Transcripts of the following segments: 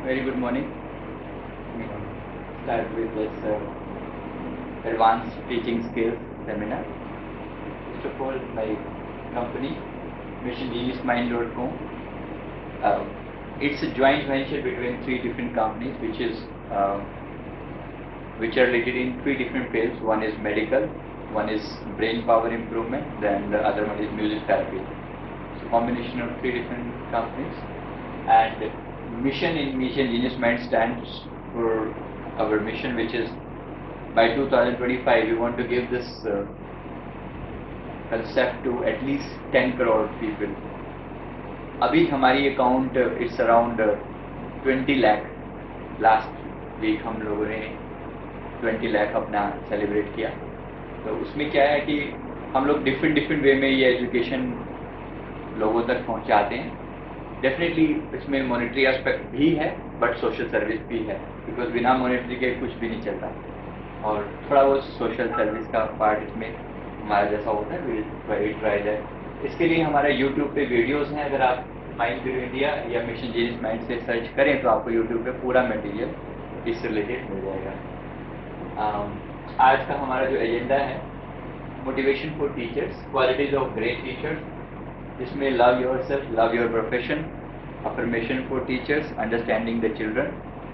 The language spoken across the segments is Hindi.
Very good morning. Start with this advanced teaching skills seminar. First of all, my company, MissionGeniusMind.com. It's a joint venture between three different companies, which are related in three different fields. One is medical, one is brain power improvement, then the other one is music therapy. So combination of three different companies. And mission in Mission Genius Mind stands for our mission, which is by 2025 we want to give this concept to at least 10 crore people. अभी हमारी account it's around 20 lakh. Last week हम लोगों ने 20 लाख अपना सेलिब्रेट किया. तो उसमें क्या है कि हम लोग डिफरेंट वे में ये एजुकेशन लोगों तक पहुंचाते हैं. डेफिनेटली इसमें मॉनेटरी एस्पेक्ट भी है बट सोशल सर्विस भी है, बिकॉज बिना मॉनेटरी के कुछ भी नहीं चलता. और थोड़ा वो सोशल सर्विस का पार्ट इसमें हमारा जैसा होता है. Will try that. इसके लिए हमारा यूट्यूब पे वीडियोस हैं. अगर आप माइंड गुरु इंडिया या मिशन जीनियस माइंड से सर्च करें तो आपको यूट्यूब पे पूरा मटेरियल इससे रिलेटेड मिल जाएगा. आज का हमारा जो एजेंडा है, motivation for teachers, qualities of great teachers, जिसमें love yourself, love your profession, affirmation for teachers, understanding the children,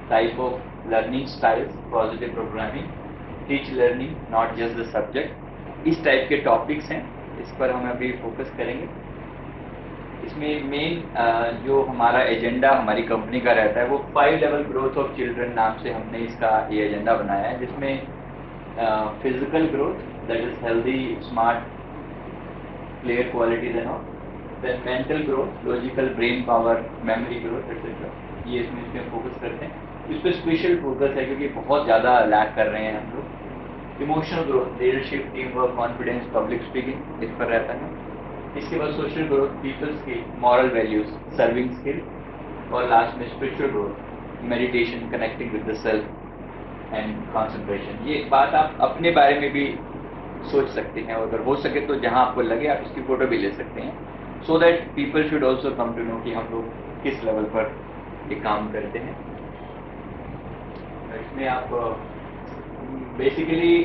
type of learning styles, positive programming, teach learning not just the subject. इस टाइप के टॉपिक्स हैं, इस पर हम अभी फोकस करेंगे. इसमें मेन जो हमारा एजेंडा हमारी कंपनी का रहता है वो 5 लेवल ग्रोथ ऑफ चिल्ड्रन नाम से हमने इसका ये एजेंडा बनाया है, जिसमें physical growth, that is healthy, smart, clear qualities and all. Then mental growth, logical, brain power, memory growth etcetera. ये इसमें फोकस करते हैं. इस पर स्पेशल फोकस है क्योंकि बहुत ज़्यादा लैक कर रहे हैं हम लोग. Emotional growth, leadership, team work, confidence, public speaking, इस पर रहता है. इसके बाद social growth, people skill, moral values, serving skill, और लास्ट में spiritual growth, meditation, connecting with the self and concentration. ये बात आप अपने बारे में भी सोच सकते हैं, और अगर हो सके तो जहाँ आपको लगे आप इसकी फ़ोटो भी ले सकते हैं, so that people should also come to know कि हम लोग किस लेवल पर ये काम करते हैं. इसमें आप बेसिकली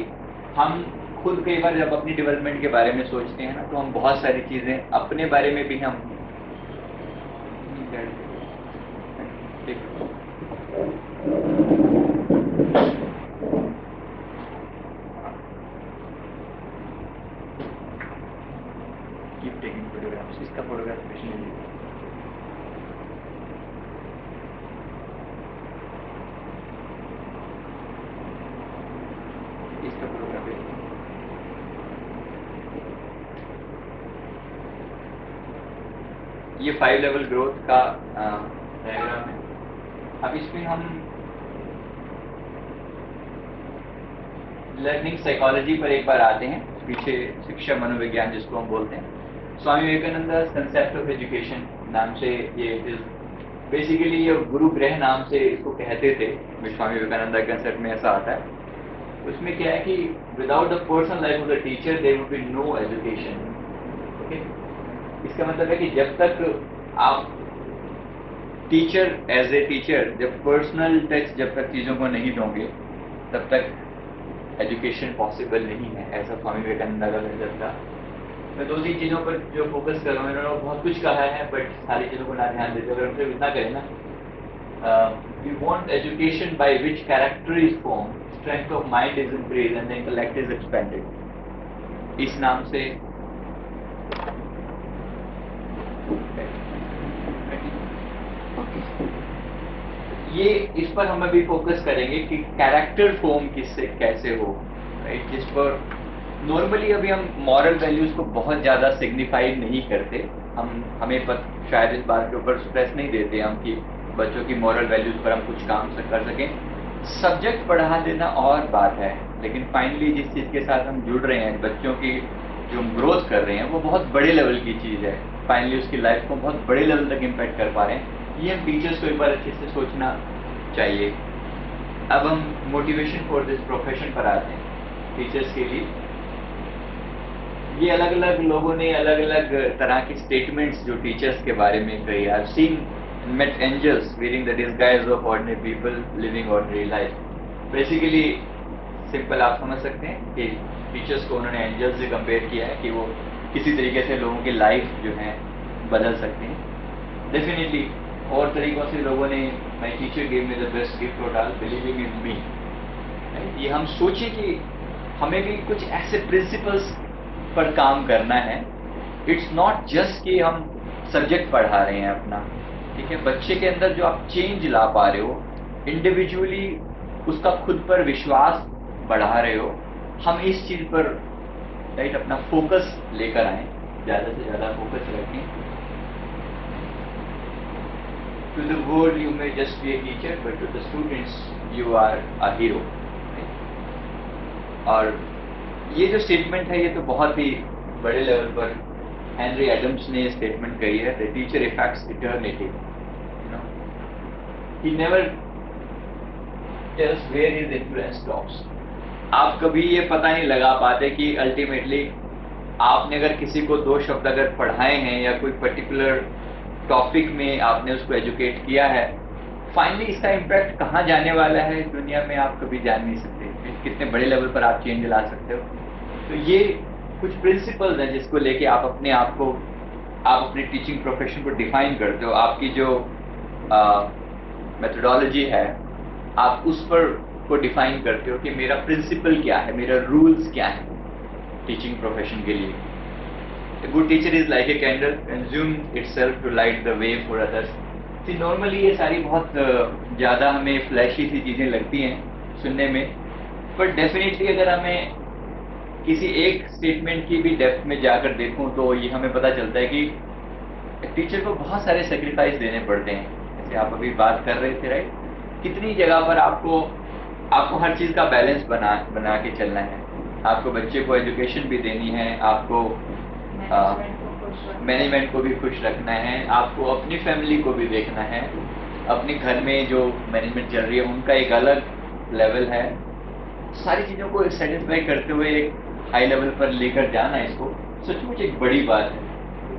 हम खुद कई बार जब अपनी डेवलपमेंट के बारे में सोचते हैं ना, तो हम बहुत सारी चीज़ें अपने बारे में भी हम कीप टेकिंग फोटोग्राफ्स. इसका फोटोग्राफ इसका फोटोग्राफ ये 5 लेवल ग्रोथ का डायग्राम है. अब इसमें हम लर्निंग साइकोलॉजी पर एक बार आते हैं. पीछे शिक्षा मनोविज्ञान जिसको हम बोलते हैं, Swami Vivekananda concept of education नाम से ये बेसिकली ये गुरु ग्रह नाम से इसको कहते थे. स्वामी विवेकानंद कंसेप्ट में ऐसा आता है. उसमें क्या है कि without the personal life of the teacher there would be no education. Okay, इसका मतलब है कि जब तक आप टीचर एज ए टीचर जब पर्सनल टच जब तक चीज़ों को नहीं दोगे तब तक एजुकेशन पॉसिबल नहीं है. ऐसा स्वामी विवेकानंद का कंसेप्ट था. मैं 2-3 चीज़ों पर जो फोकस कर रहा हूँ, इन्होंने बहुत कुछ कहा है बट सारी चीज़ों को ना ध्यान देते. अगर हम सिर्फ इतना करें ना, you want education by which character is form, strength of mind is increase and the intellect is expanded. इस नाम से ये इस पर हम अभी फोकस करेंगे कि कैरेक्टर फॉर्म किससे कैसे हो, राइट. जिस पर नॉर्मली अभी हम मॉरल वैल्यूज़ को बहुत ज़्यादा सिग्निफाई नहीं करते. हमें शायद इस बात के ऊपर स्ट्रेस नहीं देते हम कि बच्चों की मॉरल वैल्यूज़ पर हम कुछ काम कर सकें. सब्जेक्ट पढ़ा देना और बात है, लेकिन फाइनली जिस चीज़ के साथ हम जुड़ रहे हैं, बच्चों की जो ग्रोथ कर रहे हैं, वो बहुत बड़े लेवल की चीज़ है. फाइनली उसकी लाइफ को बहुत बड़े लेवल तक इम्पैक्ट कर पा रहे हैं. ये हम टीचर्स को एक बार अच्छे से सोचना चाहिए. अब हम मोटिवेशन फॉर दिस प्रोफेशन पर आते हैं. टीचर्स के लिए ये अलग अलग लोगों ने अलग अलग तरह की स्टेटमेंट्स जो टीचर्स के बारे में कही. I have seen met angels wearing the disguise of ordinary people living ordinary life. Basically simple आप समझ सकते हैं कि टीचर्स को उन्होंने एंजल्स से कंपेयर किया है कि वो किसी तरीके से लोगों की लाइफ जो है बदल सकते हैं. डेफिनेटली और तरीक़ों से लोगों ने my teacher give me the best gift और ऑल बिलीविंग इन मी. ये हम सोचें कि हमें भी कुछ ऐसे प्रिंसिपल्स पर काम करना है. इट्स नॉट जस्ट कि हम सब्जेक्ट पढ़ा रहे हैं अपना, ठीक है. बच्चे के अंदर जो आप चेंज ला पा रहे हो, इंडिविजुअली उसका खुद पर विश्वास बढ़ा रहे हो, हम इस चीज़ पर राइट अपना फोकस लेकर आए, ज़्यादा से ज़्यादा फोकस रखें. To the world you may just be a teacher, but to the students you are a hero. और ये जो स्टेटमेंट है, ये तो बहुत ही बड़े लेवल पर हेनरी एडम्स ने ये स्टेटमेंट कही है. The teacher affects eternity. He never tells where his influence stops. आप कभी ये पता नहीं लगा पाते कि अल्टीमेटली आपने अगर किसी को 2 शब्द अगर पढ़ाए हैं या कोई पर्टिकुलर टॉपिक में आपने उसको एजुकेट किया है, फाइनली इसका इम्पैक्ट कहाँ जाने वाला है इस दुनिया में आप कभी जान नहीं सकते. कितने बड़े लेवल पर आप चेंज ला सकते हो. तो ये कुछ प्रिंसिपल्स हैं जिसको लेके आप अपने आप को, आप अपनी टीचिंग प्रोफेशन को डिफाइन करते हो. आपकी जो मेथोडोलॉजी है, आप उस पर को डिफाइन करते हो कि मेरा प्रिंसिपल क्या है, मेरा रूल्स क्या है टीचिंग प्रोफेशन के लिए. A good teacher is like a candle, consumes itself to light the way for others. See, normally ये सारी बहुत ज़्यादा हमें फ्लैशी सी चीज़ें लगती हैं सुनने में, पर डेफिनेटली अगर हमें किसी एक स्टेटमेंट की भी डेप्थ में जाकर देखूं तो ये हमें पता चलता है कि टीचर को बहुत सारे सेक्रीफाइस देने पड़ते हैं. जैसे आप अभी बात कर रहे थे, राइट, कितनी जगह पर आपको हर चीज़ का बैलेंस बना के चलना है. आपको बच्चे को एजुकेशन भी देनी है, आपको मैनेजमेंट को भी खुश रखना है, आपको अपनी फैमिली को भी देखना है, अपने घर में जो मैनेजमेंट चल रही है उनका एक अलग लेवल है. सारी चीज़ों को सेटिस्फाई करते हुए एक हाई लेवल पर लेकर जाना, इसको सचमुच एक बड़ी बात है.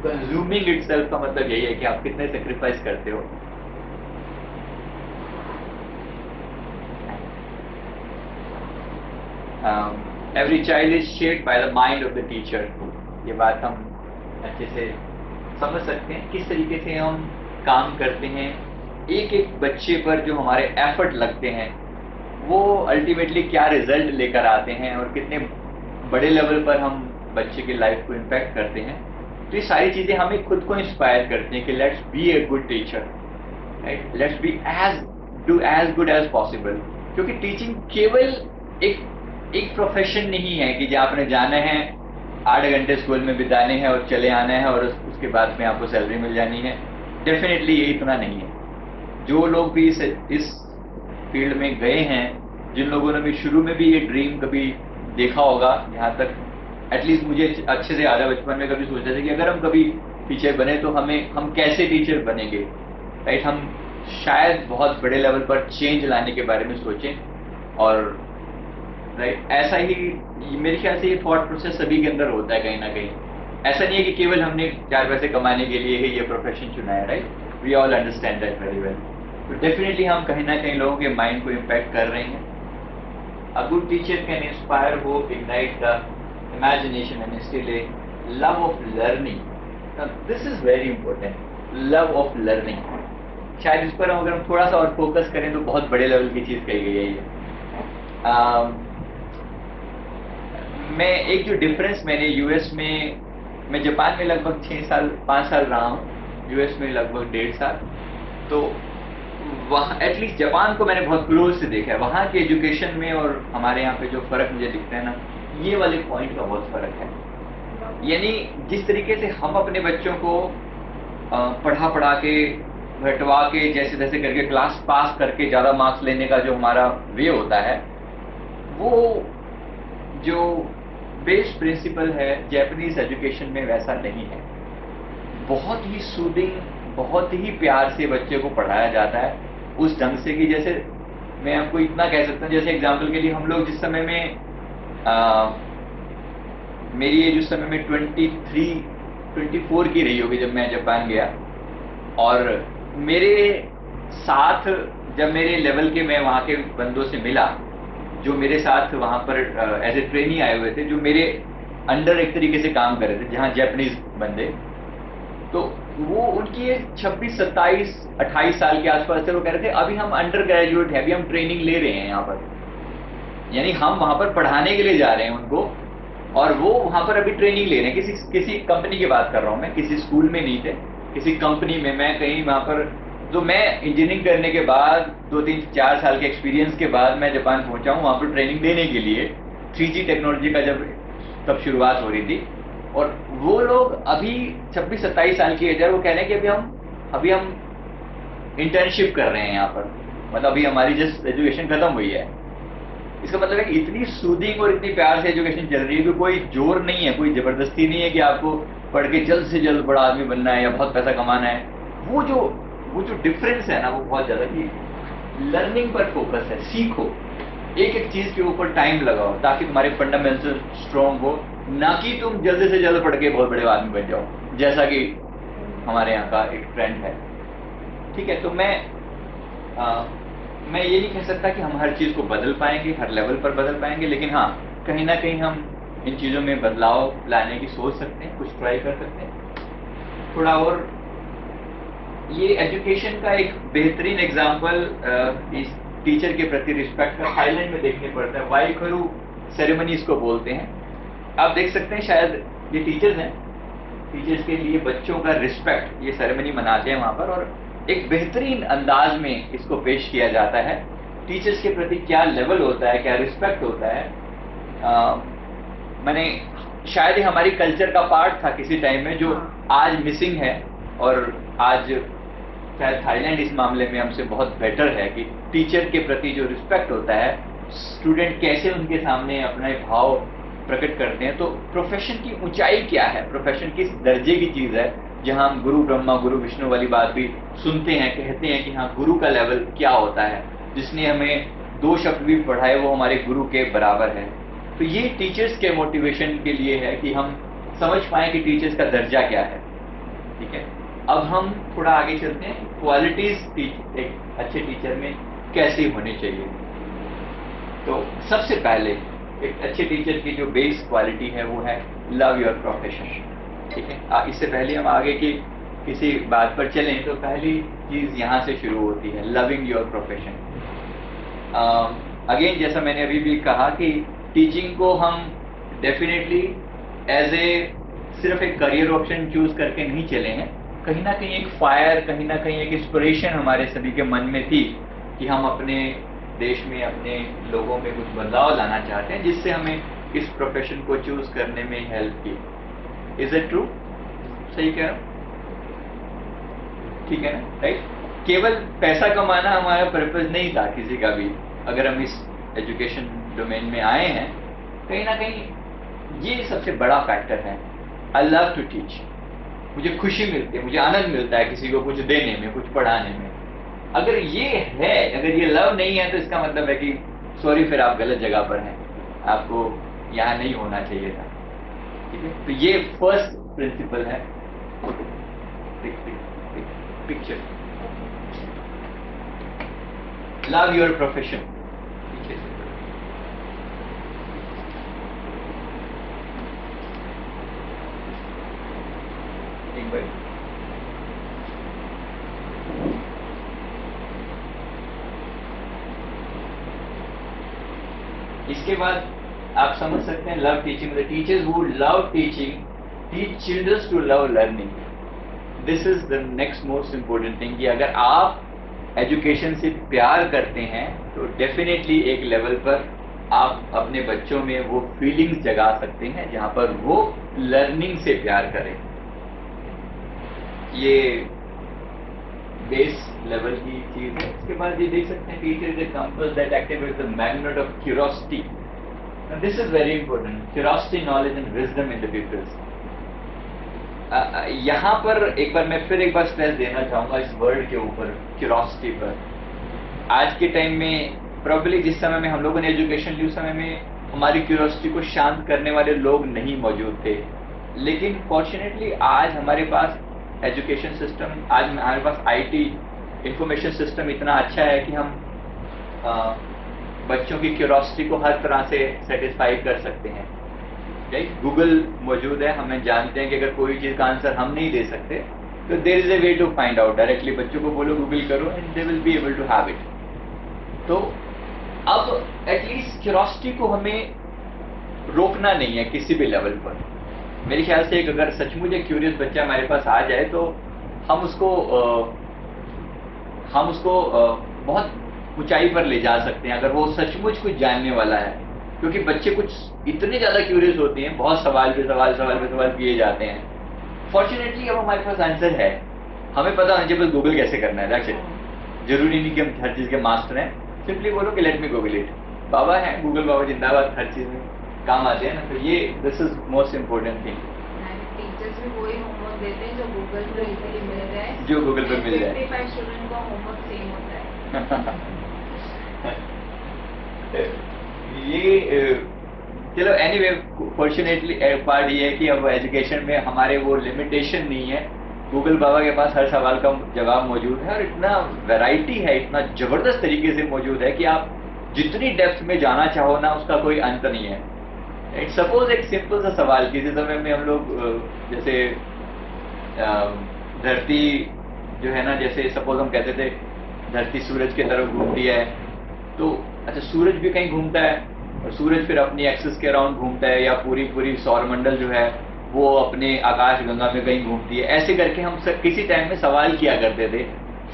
कंज्यूमिंग इटसेल्फ का मतलब यही है कि आप कितने सेक्रीफाइस करते हो. Every child is shaped by the mind of the teacher. ये बात हम अच्छे से समझ सकते हैं किस तरीके से हम काम करते हैं. एक एक बच्चे पर जो हमारे एफर्ट लगते हैं वो अल्टीमेटली क्या रिजल्ट लेकर आते हैं और कितने बड़े लेवल पर हम बच्चे की लाइफ को इम्पैक्ट करते हैं. तो ये सारी चीज़ें हमें खुद को इंस्पायर करती हैं कि let's be a good teacher, right, let's be do as good as possible. क्योंकि टीचिंग केवल एक प्रोफेशन नहीं है कि जहाँ आपने जाना है, 8 घंटे स्कूल में बिताने हैं और चले आना है और उसके बाद में आपको सैलरी मिल जानी है. डेफिनेटली ये इतना नहीं है. जो लोग भी इस फील्ड में गए हैं, जिन लोगों ने भी शुरू में भी ये ड्रीम कभी देखा होगा, यहाँ तक एटलीस्ट मुझे अच्छे से याद है, बचपन में कभी सोचा था कि अगर हम कभी टीचर बने तो हम कैसे टीचर बनेंगे, राइट. हम शायद बहुत बड़े लेवल पर चेंज लाने के बारे में सोचें. और राइट, ऐसा ही मेरे ख्याल से ये थॉट प्रोसेस सभी के अंदर होता है कहीं ना कहीं. ऐसा नहीं है कि केवल हमने 4 पैसे कमाने के लिए ही ये प्रोफेशन चुना है, right. We all understand that very well. तो डेफिनेटली हम कहीं ना कहीं लोगों के माइंड को इम्पैक्ट कर रहे हैं. A good teacher can inspire hope, ignite the imagination and instil A love of learning. This is very important, love of learning. शायद इस पर अगर हम थोड़ा सा और फोकस करें तो बहुत बड़े लेवल की चीज़ कही गई है ये. मैं एक जो डिफरेंस मैंने यूएस में, मैं जापान में लगभग 5 साल रहा हूँ, यूएस में लगभग 1.5 साल. तो वहाँ एटलीस्ट जापान को मैंने बहुत क्लोज से देखा है. वहाँ के एजुकेशन में और हमारे यहाँ पे जो फ़र्क मुझे दिखता है ना, ये वाले पॉइंट का बहुत फ़र्क है. यानी जिस तरीके से हम अपने बच्चों को पढ़ा के घटवा के जैसे तैसे करके क्लास पास करके ज़्यादा मार्क्स लेने का जो हमारा वे होता है, वो जो बेस प्रिंसिपल है जैपनीज एजुकेशन में वैसा नहीं है. बहुत ही सूदिंग, बहुत ही प्यार से बच्चे को पढ़ाया जाता है, उस ढंग से कि जैसे मैं आपको इतना कह सकता हूँ, जैसे एग्जाम्पल के लिए हम लोग जिस समय में मेरी एज उस समय में 24 की रही होगी जब मैं जापान गया, और मेरे साथ जब मेरे लेवल के मैं वहाँ के बंदों से मिला, जो मेरे साथ वहाँ पर एज ए ट्रेनी आए हुए थे, जो मेरे अंडर एक तरीके से काम कर रहे थे, जहाँ जैपनीज बंदे, तो वो उनकी 26, 27, 28 साल के आसपास थे। वो कह रहे थे अभी हम अंडर ग्रेजुएट है, अभी हम ट्रेनिंग ले रहे हैं यहाँ पर, यानी हम वहाँ पर पढ़ाने के लिए जा रहे हैं उनको, और वो वहाँ पर अभी ट्रेनिंग ले रहे हैं। किसी कंपनी की बात कर रहा हूँ मैं, किसी स्कूल में नहीं थे, किसी कंपनी में। मैं कहीं वहाँ पर, तो मैं इंजीनियरिंग करने के बाद 2, 3, 4 साल के एक्सपीरियंस के बाद मैं जापान पहुंचा हूँ वहाँ पर ट्रेनिंग देने के लिए, 3G टेक्नोलॉजी का जब तब शुरुआत हो रही थी। और वो लोग अभी 26, 27 साल की एज है, वो कह रहे हैं कि अभी हम इंटर्नशिप कर रहे हैं यहाँ पर, मतलब अभी हमारी जस्ट एजुकेशन खत्म हुई है। इसका मतलब है कि इतनी सूदिंग और इतनी प्यार से एजुकेशन चल रही है कि कोई जोर नहीं है, कोई जबरदस्ती नहीं है कि आपको पढ़ के जल्द से जल्द बड़ा आदमी बनना है या बहुत पैसा कमाना है। वो जो डिफरेंस है ना, वो बहुत ज्यादा कि लर्निंग पर फोकस है, सीखो, एक एक चीज के ऊपर टाइम लगाओ ताकि तुम्हारे फंडामेंटल स्ट्रॉन्ग हो, ना कि तुम जल्द से जल्द पढ़ के बहुत बड़े आदमी बन जाओ, जैसा कि हमारे यहाँ का एक ट्रेंड है। ठीक है, तो मैं ये नहीं कह सकता कि हम हर चीज को बदल पाएंगे, हर लेवल पर बदल पाएंगे, लेकिन हाँ, कहीं ना कहीं हम इन चीजों में बदलाव लाने की सोच सकते हैं, कुछ ट्राई कर सकते हैं थोड़ा और। ये एजुकेशन का एक बेहतरीन एग्जाम्पल इस टीचर के प्रति रिस्पेक्ट का थाईलैंड में देखने पड़ता है। वाइखरू सेरेमनी इसको बोलते हैं। आप देख सकते हैं, शायद ये टीचर्स हैं, टीचर्स के लिए बच्चों का रिस्पेक्ट ये सेरेमनी मनाते हैं वहाँ पर, और एक बेहतरीन अंदाज में इसको पेश किया जाता है। टीचर्स के प्रति क्या लेवल होता है, क्या रिस्पेक्ट होता है। मैंने शायद ही हमारी कल्चर का पार्ट था किसी टाइम में, जो आज मिसिंग है, और आज शायद थाईलैंड इस मामले में हमसे बहुत बेटर है कि टीचर के प्रति जो रिस्पेक्ट होता है, स्टूडेंट कैसे उनके सामने अपना भाव प्रकट करते हैं। तो प्रोफेशन की ऊंचाई क्या है, प्रोफेशन किस दर्जे की चीज है, जहां हम गुरु ब्रह्मा गुरु विष्णु वाली बात भी सुनते हैं, कहते हैं कि हाँ, गुरु का लेवल क्या होता है, जिसने हमें 2 शब्द भी पढ़ाए वो हमारे गुरु के बराबर है। तो ये टीचर्स के मोटिवेशन के लिए है कि हम समझ पाए कि टीचर्स का दर्जा क्या है। ठीक है, अब हम थोड़ा आगे चलते हैं, क्वालिटीज एक अच्छे टीचर में कैसी होनी चाहिए। तो सबसे पहले एक अच्छे टीचर की जो बेस क्वालिटी है वो है लव योर प्रोफेशन। ठीक है, इससे पहले हम आगे की किसी बात पर चलें तो पहली चीज यहाँ से शुरू होती है, लविंग योर प्रोफेशन। अगेन, जैसा मैंने अभी भी कहा कि टीचिंग को हम डेफिनेटली एज ए सिर्फ एक करियर ऑप्शन चूज करके नहीं चले हैं। कहीं ना कहीं एक फायर, कहीं ना कहीं एक इंस्पिरेशन हमारे सभी के मन में थी कि हम अपने देश में, अपने लोगों में कुछ बदलाव लाना चाहते हैं, जिससे हमें इस प्रोफेशन को चूज करने में हेल्प की। Is it true? सही कह रहा हूं? ठीक है ना, राइट? केवल पैसा कमाना हमारा पर्पज नहीं था किसी का भी। अगर हम इस एजुकेशन डोमेन में आए हैं, कहीं ना कहीं ये सबसे बड़ा फैक्टर है। आई लव टू टीच, मुझे खुशी मिलती है, मुझे आनंद मिलता है किसी को कुछ देने में, कुछ पढ़ाने में। अगर ये है, अगर ये लव नहीं है, तो इसका मतलब है कि सॉरी, फिर आप गलत जगह पर हैं, आपको यहाँ नहीं होना चाहिए था। ठीक है, तो ये फर्स्ट प्रिंसिपल है। Picture, love your profession. इसके बाद आप समझ सकते हैं love teaching, the teachers who love teaching teach children to love learning. This is the next most important thing कि अगर आप एजुकेशन से प्यार करते हैं तो डेफिनेटली एक लेवल पर आप अपने बच्चों में वो फीलिंग्स जगा सकते हैं जहां पर वो लर्निंग से प्यार करें। ये बेस लेवल की चीज है। इसके बाद ये देख सकते हैं, teacher is a compass that activates the magnet of curiosity. This is very important, curiosity, knowledge and wisdom in the peoples. यहाँ पर एक बार मैं फिर एक बार स्ट्रेस देना चाहूंगा इस वर्ड के ऊपर, क्यूरियोसिटी पर। आज के टाइम में प्रोबेबली जिस समय में हम लोगों ने एजुकेशन ली, उस समय में हमारी क्यूरियोसिटी को शांत करने वाले लोग नहीं मौजूद थे। लेकिन फॉर्चुनेटली आज हमारे पास एजुकेशन सिस्टम, आज हमारे पास आईटी इंफॉर्मेशन सिस्टम इतना अच्छा है कि हम बच्चों की क्यूरोसिटी को हर तरह से सेटिस्फाई कर सकते हैं। राइट, गूगल मौजूद है, हमें जानते हैं कि अगर कोई चीज़ का आंसर हम नहीं दे सकते तो there is a way to find out. Directly बच्चों को बोलो गूगल करो and they will be able to have it. तो अब एटलीस्ट क्यूरोसिटी को हमें रोकना नहीं है किसी भी लेवल पर। मेरे ख्याल से एक अगर सचमुच एक क्यूरियस बच्चा हमारे पास आ जाए तो हम उसको बहुत ऊंचाई पर ले जा सकते हैं अगर वो सचमुच कुछ जानने वाला है। क्योंकि बच्चे कुछ इतने ज़्यादा क्यूरियस होते हैं, बहुत सवाल पे सवाल किए जाते हैं। फॉर्चुनेटली अब हमारे पास आंसर है, हमें पता होना चाहिए बस गूगल कैसे करना है। That's it. जरूरी नहीं कि हम हर चीज़ के मास्टर हैं, सिंपली बोलो कि लेट मी गूगल इट। बाबा हैं, गूगल बाबा जिंदाबाद, हर चीज़ में काम आते हैं ना। तो ये this is most important thing. Teachers भी वही होमवर्क देते हैं जो गूगल पे इजीली मिल जाए, जो गूगल पे मिल जाए। 55 स्टूडेंट का होमवर्क सेम होता है। ये चलो एनीवे, फॉर्चुनेटली पार्ट ये है कि अब एजुकेशन में हमारे वो लिमिटेशन नहीं है। गूगल बाबा के पास हर सवाल का जवाब मौजूद है और इतना वैरायटी है, इतना ज़बरदस्त तरीके से मौजूद है कि आप जितनी डेप्थ में जाना चाहो ना, उसका कोई अंत नहीं है। सपोज एक सिंपल सा सवाल, किसी समय में हम लोग जैसे धरती जो है ना, जैसे सपोज हम कहते थे धरती सूरज की तरफ घूमती है, तो अच्छा सूरज भी कहीं घूमता है और सूरज फिर अपनी एक्सिस के अराउंड घूमता है, या पूरी सौरमंडल जो है वो अपने आकाश गंगा में कहीं घूमती है। ऐसे करके हम किसी टाइम में सवाल किया करते थे,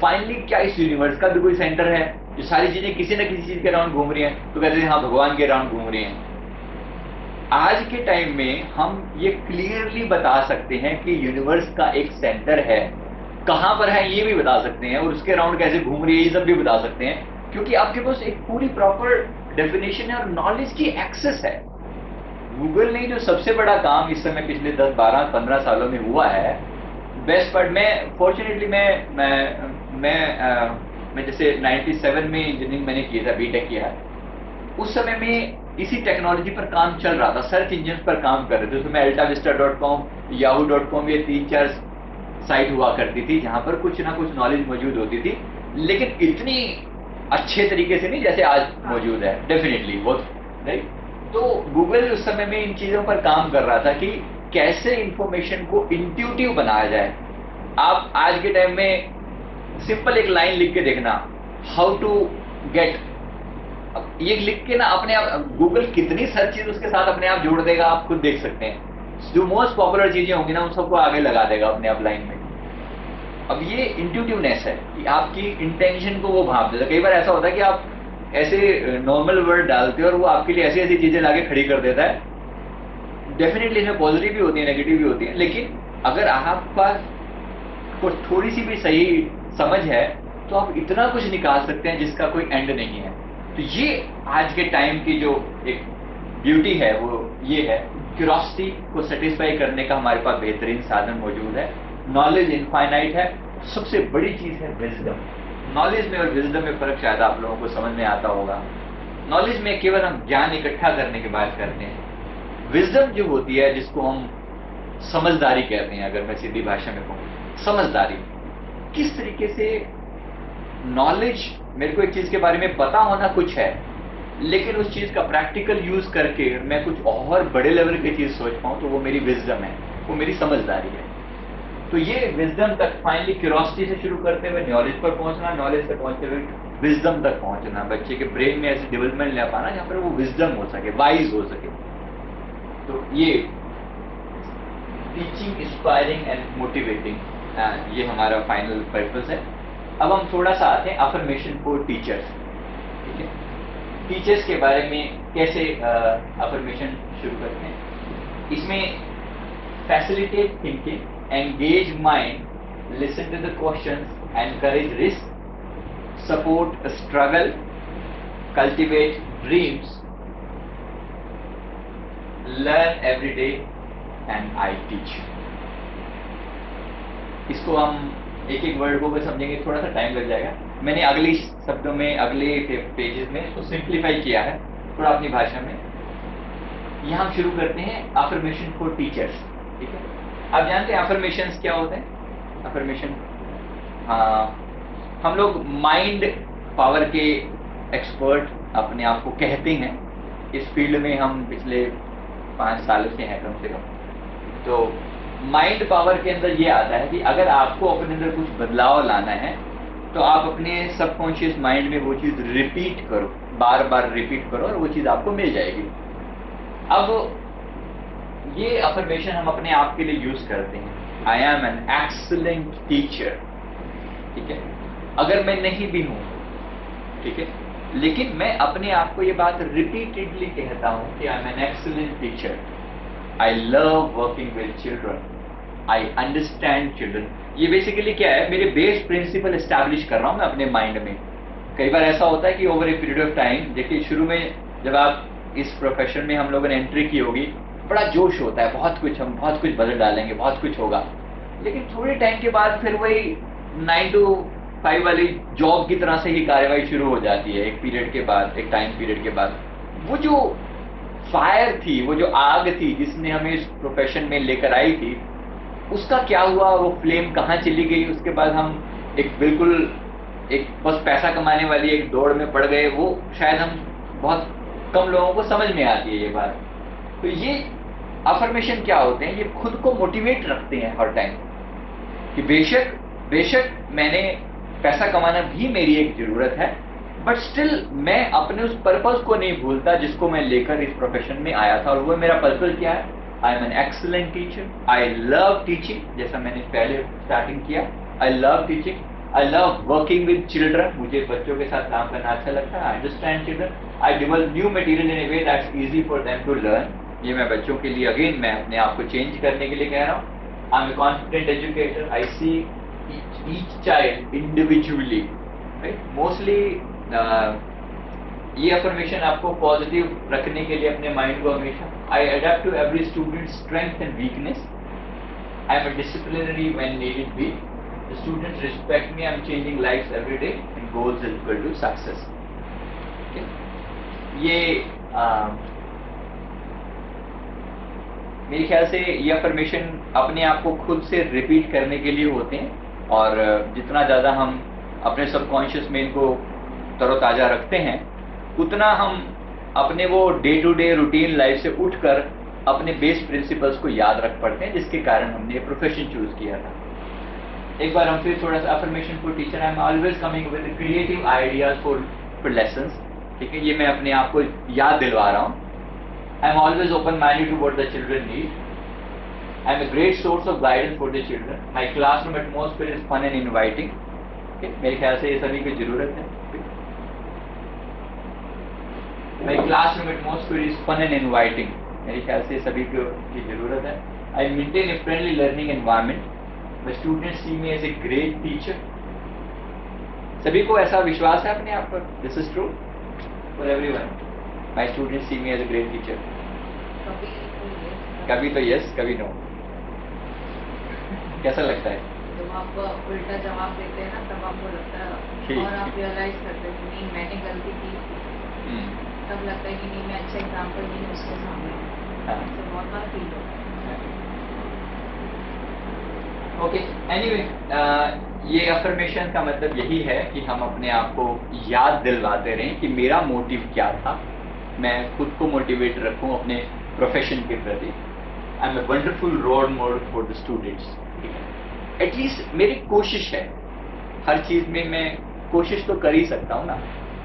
फाइनली क्या इस यूनिवर्स का भी कोई सेंटर है जो सारी चीजें किसी न किसी चीज के अराउंड घूम रही हैं? तो कहते थे हाँ, भगवान के अराउंड घूम रही हैं। आज के टाइम में हम ये क्लियरली बता सकते हैं कि यूनिवर्स का एक सेंटर है, कहाँ पर है ये भी बता सकते हैं, और उसके अराउंड कैसे घूम रही है ये सब भी बता सकते हैं, क्योंकि आपके पास एक पूरी प्रॉपर डेफिनेशन है और नॉलेज की एक्सेस है। गूगल ने जो सबसे बड़ा काम इस समय पिछले 10, 12, 15 सालों में हुआ है, बेस्ट पार्ट, मैं फॉर्चुनेटली मैं जैसे 97 में इंजीनियरिंग मैंने किया था, बीटेक किया है, उस समय में इसी टेक्नोलॉजी पर काम चल रहा था, सर्च इंजन पर काम कर रहे थे। उसमें altavista.com, yahoo.com, ये 3-4 साइट हुआ करती थी जहां पर कुछ ना कुछ नॉलेज मौजूद होती थी, लेकिन इतनी अच्छे तरीके से नहीं जैसे आज मौजूद है, डेफिनेटली बहुत, राइट। तो गूगल उस समय में इन चीज़ों पर काम कर रहा था कि कैसे इंफॉर्मेशन को इंट्यूटिव बनाया जाए। आप आज के टाइम में सिंपल एक लाइन लिख के देखना, हाउ टू गेट, ये लिख के ना अपने आप गूगल कितनी सर्चेज उसके साथ अपने आप जोड़ देगा, आप खुद देख सकते हैं। जो मोस्ट पॉपुलर चीजें होंगी ना, उन सबको आगे लगा देगा अपने आप लाइन में। अब ये इंट्यूटिवनेस है कि आपकी इंटेंशन को वो भाप देता है। कई बार ऐसा होता है कि आप ऐसे नॉर्मल वर्ड डालते हो और वो आपके लिए ऐसी ऐसी चीजें लाके खड़ी कर देता है। डेफिनेटली इसमें पॉजिटिव भी होती है, नेगेटिव भी होती है, लेकिन अगर आपके पास को थोड़ी सी भी सही समझ है तो आप इतना कुछ निकाल सकते हैं जिसका कोई एंड नहीं है। तो ये आज के टाइम की जो एक ब्यूटी है वो ये है, क्यूरोसिटी को सेटिस्फाई करने का हमारे पास बेहतरीन साधन मौजूद है। नॉलेज इनफाइनाइट है। सबसे बड़ी चीज है विजडम। नॉलेज में और विजडम में फर्क शायद आप लोगों को समझ में आता होगा। नॉलेज में केवल हम ज्ञान इकट्ठा करने की बात करते हैं। विजडम जो होती है, जिसको हम समझदारी कहते हैं, अगर मैं सीधी भाषा में कहूँ, समझदारी, किस तरीके से नॉलेज, मेरे को एक चीज के बारे में पता होना कुछ है, लेकिन उस चीज का प्रैक्टिकल यूज करके मैं कुछ और बड़े लेवल की चीज सोच पाऊं, तो वो मेरी विजडम है, वो मेरी समझदारी है। तो ये विजडम तक फाइनली क्यूरोसिटी से शुरू करते हुए नॉलेज पर पहुंचना, नॉलेज से पहुंचते हुए विजडम तक पहुंचना, बच्चे के ब्रेन में ऐसी डेवलपमेंट ले पाना जहां पर वो विजडम हो सके, वाइज हो सके। तो ये टीचिंग, इंस्पायरिंग एंड मोटिवेटिंग, ये हमारा फाइनल पर्पस है। अब हम थोड़ा सा आते हैं अफर्मेशन फॉर टीचर्स। ठीक है, टीचर्स के बारे में कैसे अफर्मेशन शुरू करते हैं। इसमें facilitate thinking, engage mind, listen to the questions, encourage risk, support a struggle, cultivate dreams, learn every day and I teach। इसको हम एक एक वर्ड को समझेंगे, थोड़ा सा टाइम लग जाएगा। मैंने अगले शब्दों में, अगले पेजेस में इसको सिंप्लीफाई किया है थोड़ा अपनी भाषा में। यहाँ हम शुरू करते हैं अफर्मेशन फॉर टीचर्स। ठीक है, आप जानते हैं अफर्मेशंस क्या होते हैं? अफर्मेशन, हाँ, हम लोग माइंड पावर के एक्सपर्ट अपने आप को कहते हैं। इस फील्ड में हम पिछले 5 सालों से हैं कम से कम। तो माइंड पावर के अंदर ये आता है कि अगर आपको अपने अंदर कुछ बदलाव लाना है तो आप अपने सबकॉन्शियस माइंड में वो चीज़ रिपीट करो, बार बार रिपीट करो और वो चीज़ आपको मिल जाएगी। अब ये अफर्मेशन हम अपने आप के लिए यूज करते हैं। आई एम एन एक्सीलेंट टीचर, ठीक है, अगर मैं नहीं भी हूं, ठीक है, लेकिन मैं अपने आप को ये बात रिपीटेडली कहता हूं कि आई am an excellent teacher, I love working with children, I understand children. ये बेसिकली क्या है, मेरे बेस प्रिंसिपल एस्टैब्लिश कर रहा हूं मैं अपने माइंड में। कई बार ऐसा होता है कि over a period of time, देखिए शुरू में जब आप इस प्रोफेशन में हम लोगों ने एंट्री की होगी, बड़ा जोश होता है, हम बहुत कुछ बदल डालेंगे, बहुत कुछ होगा। लेकिन थोड़े टाइम के बाद फिर वही 9 to 5 वाली जॉब की तरह से ही कार्यवाही शुरू हो जाती है। एक पीरियड के बाद, एक टाइम पीरियड के बाद वो जो फायर थी, वो जो आग थी जिसने हमें इस प्रोफेशन में लेकर आई थी, उसका क्या हुआ, वो फ्लेम कहाँ चली गई। उसके बाद हम एक बस पैसा कमाने वाली एक दौड़ में पड़ गए। वो शायद हम बहुत कम लोगों को समझ में आती है ये बात। तो ये अफर्मेशन क्या होते हैं, ये खुद को मोटिवेट रखते हैं हर टाइम कि बेशक मैंने पैसा कमाना भी मेरी एक जरूरत है, बट स्टिल मैं अपने उस पर्पस को नहीं भूलता जिसको मैं लेकर इस प्रोफेशन में आया था। और वो मेरा पर्पस क्या है, I am an excellent teacher, I love teaching, जैसा मैंने पहले स्टार्टिंग किया, I love teaching, I love working with children, मुझे बच्चों के साथ काम करना अच्छा लगता है, I understand children, I develop new material in a way that's easy for them to learn. ये मैं बच्चों के लिए अगेन मैं अपने आप को चेंज करने के लिए कह रहा हूँ। I am a confident educator, I see each child individually, right? Mostly ये अफर्मेशन आपको पॉजिटिव रखने के लिए अपने माइंड को हमेशा, I adapt to every student strength and weakness, I am a disciplinary when needed be, the students respect me, I am changing lifes every day and goals is equal to success. ये मेरे ख्याल से ये अफर्मेशन अपने आप को खुद से रिपीट करने के लिए होते हैं। और जितना ज़्यादा हम अपने सबकॉन्शियस में इनको तरोताज़ा रखते हैं, उतना हम अपने वो day to day routine life से उठकर अपने बेस प्रिंसिपल्स को याद रख पड़ते हैं, जिसके कारण हमने ये प्रोफेशन चूज किया था। एक बार हम फिर थोड़ा सा affirmation for teacher, I am always coming with creative ideas for lessons, ठीक है, ये मैं अपने आप को याद दिलवा रहा हूँ। I am always open-minded to what the children need. I am a great source of guidance for the children. My classroom atmosphere is fun and inviting. Okay? मेरे ख्याल से ये सभी की जरूरत है। My classroom atmosphere is fun and inviting. मेरे ख्याल से सभी की जरूरत है। I maintain a friendly learning environment. My students see me as a great teacher. सभी को ऐसा विश्वास है अपने आप पर? This is true for everyone. My students see me as a great teacher. कभी तो yes, कभी no. कैसा लगता है? जब आप उल्टा जवाब देते हैं ना, तब आपको लगता है और आप रियलाइज करते हैं कि नहीं मैंने गलती की, तब लगता है कि नहीं मैं अच्छा एग्जाम्पल नहीं उसके सामने। तो बहुत बार फील होता है। ओके, एनीवे, ये अफर्मेशन का मतलब यही है कि हम अपने आप को याद दिलवाते रहें कि मेरा मोटिव क्या था, मैं खुद को मोटिवेट रखूं अपने प्रोफेशन के प्रति। I am a wonderful role model for the students. At least मेरी कोशिश है, हर चीज में मैं कोशिश तो कर ही सकता हूँ ना।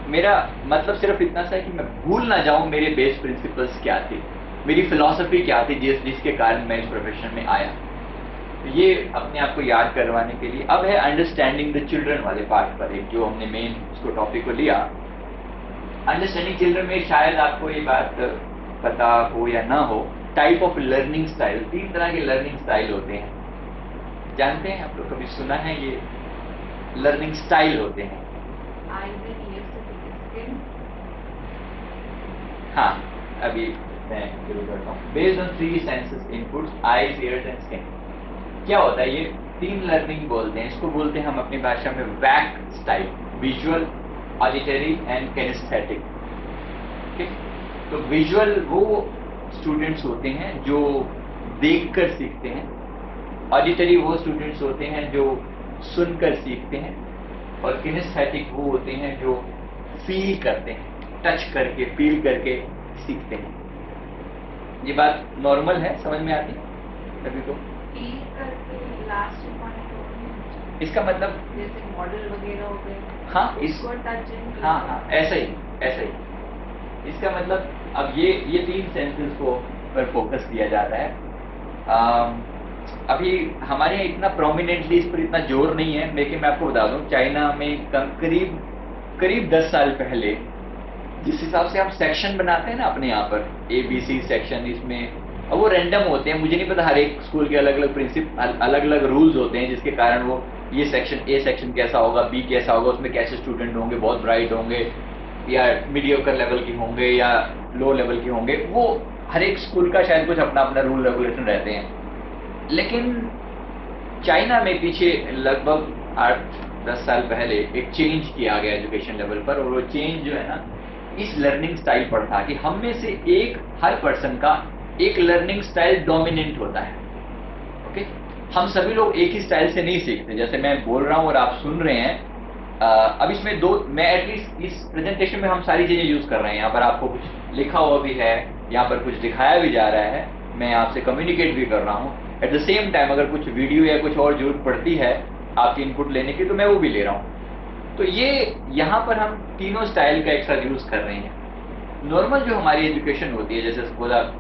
मेरा मतलब सिर्फ इतना सा है कि मैं भूल ना जाऊं मेरे बेस प्रिंसिपल्स क्या थे, मेरी फिलॉसफी क्या थी जिसके कारण मैं इस प्रोफेशन में आया। ये अपने आप को याद करवाने के लिए अब है अंडरस्टैंडिंग द चिल्ड्रन वाले पार्ट पर, एक जो हमने मेन उसको टॉपिक को लिया। अंडरस्टैंडिंग चिल्ड्रन में शायद आपको ये बात पता हो या ना हो, टाइप ऑफ लर्निंग स्टाइल, 3 तरह के लर्निंग स्टाइल होते हैं। जानते हैं आप लोग, कभी सुना है ये लर्निंग स्टाइल होते हैं? हाँ, अभी मैं शुरू करता हूँ। Based on 3 senses inputs, eyes, years and skin. क्या होता है, ये 3 लर्निंग बोलते हैं। इसको बोलते हैं हम अपनी भाषा में VAK style, visual, auditory and kinesthetic. ठीक, तो विजुअल वो स्टूडेंट्स होते हैं जो देखकर सीखते हैं, ऑडिटरी वो स्टूडेंट्स होते हैं जो सुनकर सीखते हैं, और किनेस्थेटिक वो होते हैं जो फील करते हैं, टच करके फील करके सीखते हैं। ये बात नॉर्मल है, समझ में आती है सभी को? फील करके लास्ट पॉइंट इसका मतलब जैसे मॉडल वगैरह हो गए, हाँ इसको हाँ ऐसा ही इसका मतलब अब ये 3 सेंसेस को पर फोकस किया जाता है। अभी हमारे यहाँ इतना प्रोमिनेंटली इस पर इतना जोर नहीं है, लेकिन मैं आपको बता दूं चाइना में करीब 10 साल पहले जिस हिसाब से हम सेक्शन बनाते हैं ना अपने यहाँ पर ABC सेक्शन, इसमें अब वो रैंडम होते हैं, मुझे नहीं पता, हर एक स्कूल के अलग अलग प्रिंसिप अलग अलग रूल्स होते हैं जिसके कारण वो ये सेक्शन A सेक्शन कैसा होगा, B कैसा होगा, उसमें कैसे स्टूडेंट होंगे, बहुत ब्राइट होंगे या मीडियोकर लेवल के होंगे या लो लेवल के होंगे, वो हर एक स्कूल का शायद कुछ अपना अपना रूल रेगुलेशन रहते हैं। लेकिन चाइना में पीछे लगभग 8-10 साल पहले एक चेंज किया गया एजुकेशन लेवल पर, और वो चेंज जो है ना इस लर्निंग स्टाइल पर था कि हम में से हर पर्सन का एक लर्निंग स्टाइल डोमिनेंट होता है। ओके, हम सभी लोग एक ही स्टाइल से नहीं सीखते, जैसे मैं बोल रहा हूँ और आप सुन रहे हैं। अब इसमें मैं एटलीस्ट इस प्रेजेंटेशन में हम सारी चीजें यूज कर रहे हैं, यहाँ पर आपको कुछ लिखा हुआ भी है, यहाँ पर कुछ दिखाया भी जा रहा है, मैं आपसे कम्युनिकेट भी कर रहा हूँ। एट द सेम टाइम अगर कुछ वीडियो या कुछ और जरूरत पड़ती है आपकी इनपुट लेने की तो मैं वो भी ले रहा हूँ। तो ये यहाँ पर हम तीनों स्टाइल का एक साथ यूज कर रहे हैं। नॉर्मल जो हमारी एजुकेशन होती है, जैसे सपोज आप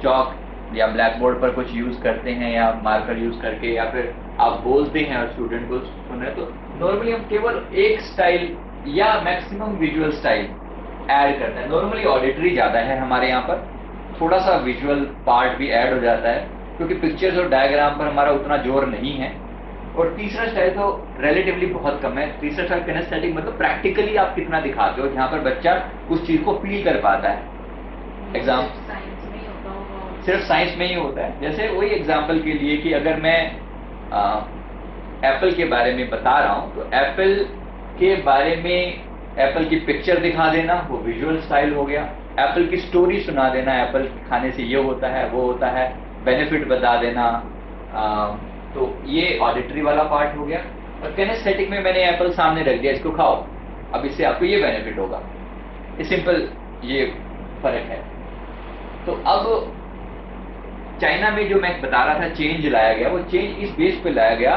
चॉक या ब्लैक बोर्ड पर कुछ यूज करते हैं या मार्कर यूज करके, या फिर आप बोलते हैं और स्टूडेंट को सुन रहे हैं, तो नॉर्मली हम केवल एक स्टाइल या मैक्सिमम विजुअल स्टाइल ऐड करते हैं। नॉर्मली ऑडिटरी ज्यादा है हमारे यहाँ पर, थोड़ा सा विजुअल पार्ट भी ऐड हो जाता है क्योंकि पिक्चर्स और डायग्राम पर हमारा उतना जोर नहीं है। और तीसरा स्टाइल तो रिलेटिवली बहुत कम है। तीसरा स्टाइल किनेस्थेटिक, मतलब प्रैक्टिकली आप कितना दिखाते हो, जहाँ पर बच्चा उस चीज को फील कर पाता है। एग्जाम सिर्फ साइंस में ही होता है। जैसे वही एग्जाम्पल के लिए कि अगर मैं एप्पल के बारे में बता रहा हूँ तो एप्पल के बारे में एप्पल की पिक्चर दिखा देना वो विजुअल स्टाइल हो गया। एप्पल की स्टोरी सुना देना, एप्पल खाने से ये होता है वो होता है, बेनिफिट बता देना, तो ये ऑडिटरी वाला पार्ट हो गया। और किनेस्थेटिक में मैंने एप्पल सामने रख दिया, इसको खाओ, अब इससे आपको ये बेनिफिट होगा। ये सिंपल ये फर्क है। तो अब चाइना में जो मैं बता रहा था चेंज लाया गया, वो चेंज इस बेस पे लाया गया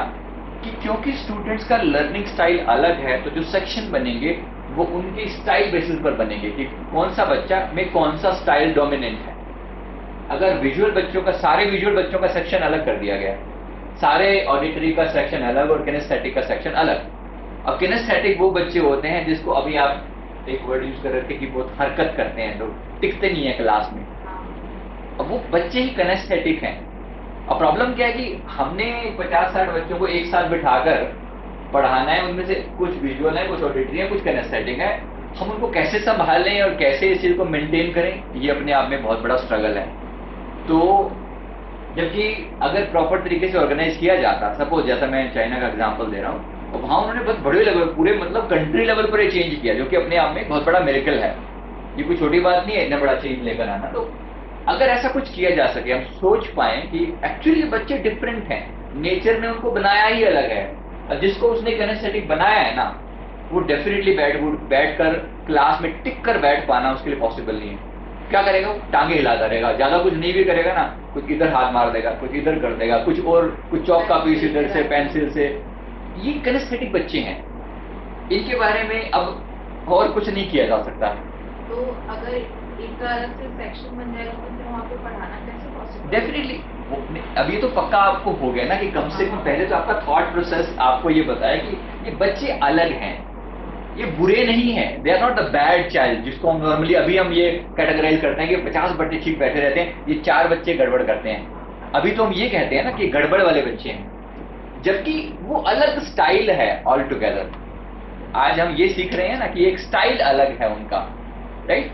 कि क्योंकि स्टूडेंट्स का लर्निंग स्टाइल अलग है, तो जो सेक्शन बनेंगे वो उनके स्टाइल बेसिस पर बनेंगे कि कौन सा बच्चा में कौन सा स्टाइल डोमिनेंट है। अगर विजुअल बच्चों का, सारे विजुअल बच्चों का सेक्शन अलग कर दिया गया, सारे ऑडिटरी का सेक्शन अलग और किनेस्थेटिक का सेक्शन अलग। अब किनेस्थेटिक वो बच्चे होते हैं जिसको अभी आप एक वर्ड यूज कर रहे थे कि बहुत हरकत करते हैं, तो टिकते नहीं है क्लास में, अब वो बच्चे ही किनेस्थेटिक हैं। अब प्रॉब्लम क्या है कि हमने 50-60 बच्चों को एक साथ बिठाकर पढ़ाना है, उनमें से कुछ विजुअल है, कुछ ऑडिटरी है, कुछ किनेस्थेटिक है। हम उनको कैसे संभालें और कैसे इस चीज को मेंटेन करें, ये अपने आप में बहुत बड़ा स्ट्रगल है। तो जबकि अगर प्रॉपर तरीके से ऑर्गेनाइज किया जाता, सपोज जैसा मैं चाइना का एग्जांपल दे रहा हूँ, तो वहाँ उन्होंने बहुत बड़े लेवल, पूरे मतलब कंट्री लेवल पर ये चेंज किया, जो कि अपने आप में बहुत बड़ा मिरेकल है। ये कोई छोटी बात नहीं है इतना बड़ा चेंज लेकर आना। तो अगर ऐसा कुछ किया जा सके, हम सोच पाए कि एक्चुअली बच्चे डिफरेंट हैं, नेचर ने उनको बनाया ही अलग है, और जिसको उसने किनेस्थेटिक बनाया है ना, वो डेफिनेटली बैठ कर क्लास में टिक कर बैठ पाना उसके लिए पॉसिबल नहीं है। क्या करेगा वो? टांगे हिलाता रहेगा, ज्यादा कुछ नहीं भी करेगा ना, कुछ इधर हाथ मार देगा, कुछ इधर कर देगा, कुछ चौक का पीस इधर से, पेंसिल से। ये किनेस्थेटिक बच्चे हैं, इनके बारे में अब और कुछ नहीं किया जा सकता। तो अगर इनका अलग से सेक्शन बन जाएगा तो फिर वहाँ पे पढ़ाना कैसे पॉसिबल? डेफिनेटली अब ये तो पक्का आपको हो गया ना कि कम से कम पहले तो आपका थॉट प्रोसेस आपको ये बताया कि ये बच्चे अलग हैं, ये बुरे नहीं हैं, they are not the bad child, जिसको हम नॉर्मली अभी हम ये कैटेगराइज करते हैं कि 50 बच्चे ठीक बैठे रहते हैं, ये 4 बच्चे गड़बड़ करते हैं। अभी तो हम ये कहते हैं ना कि गड़बड़ वाले बच्चे हैं, जबकि वो अलग स्टाइल है ऑल टुगेदर। आज हम ये सीख रहे हैं ना कि एक स्टाइल अलग है उनका, राइट?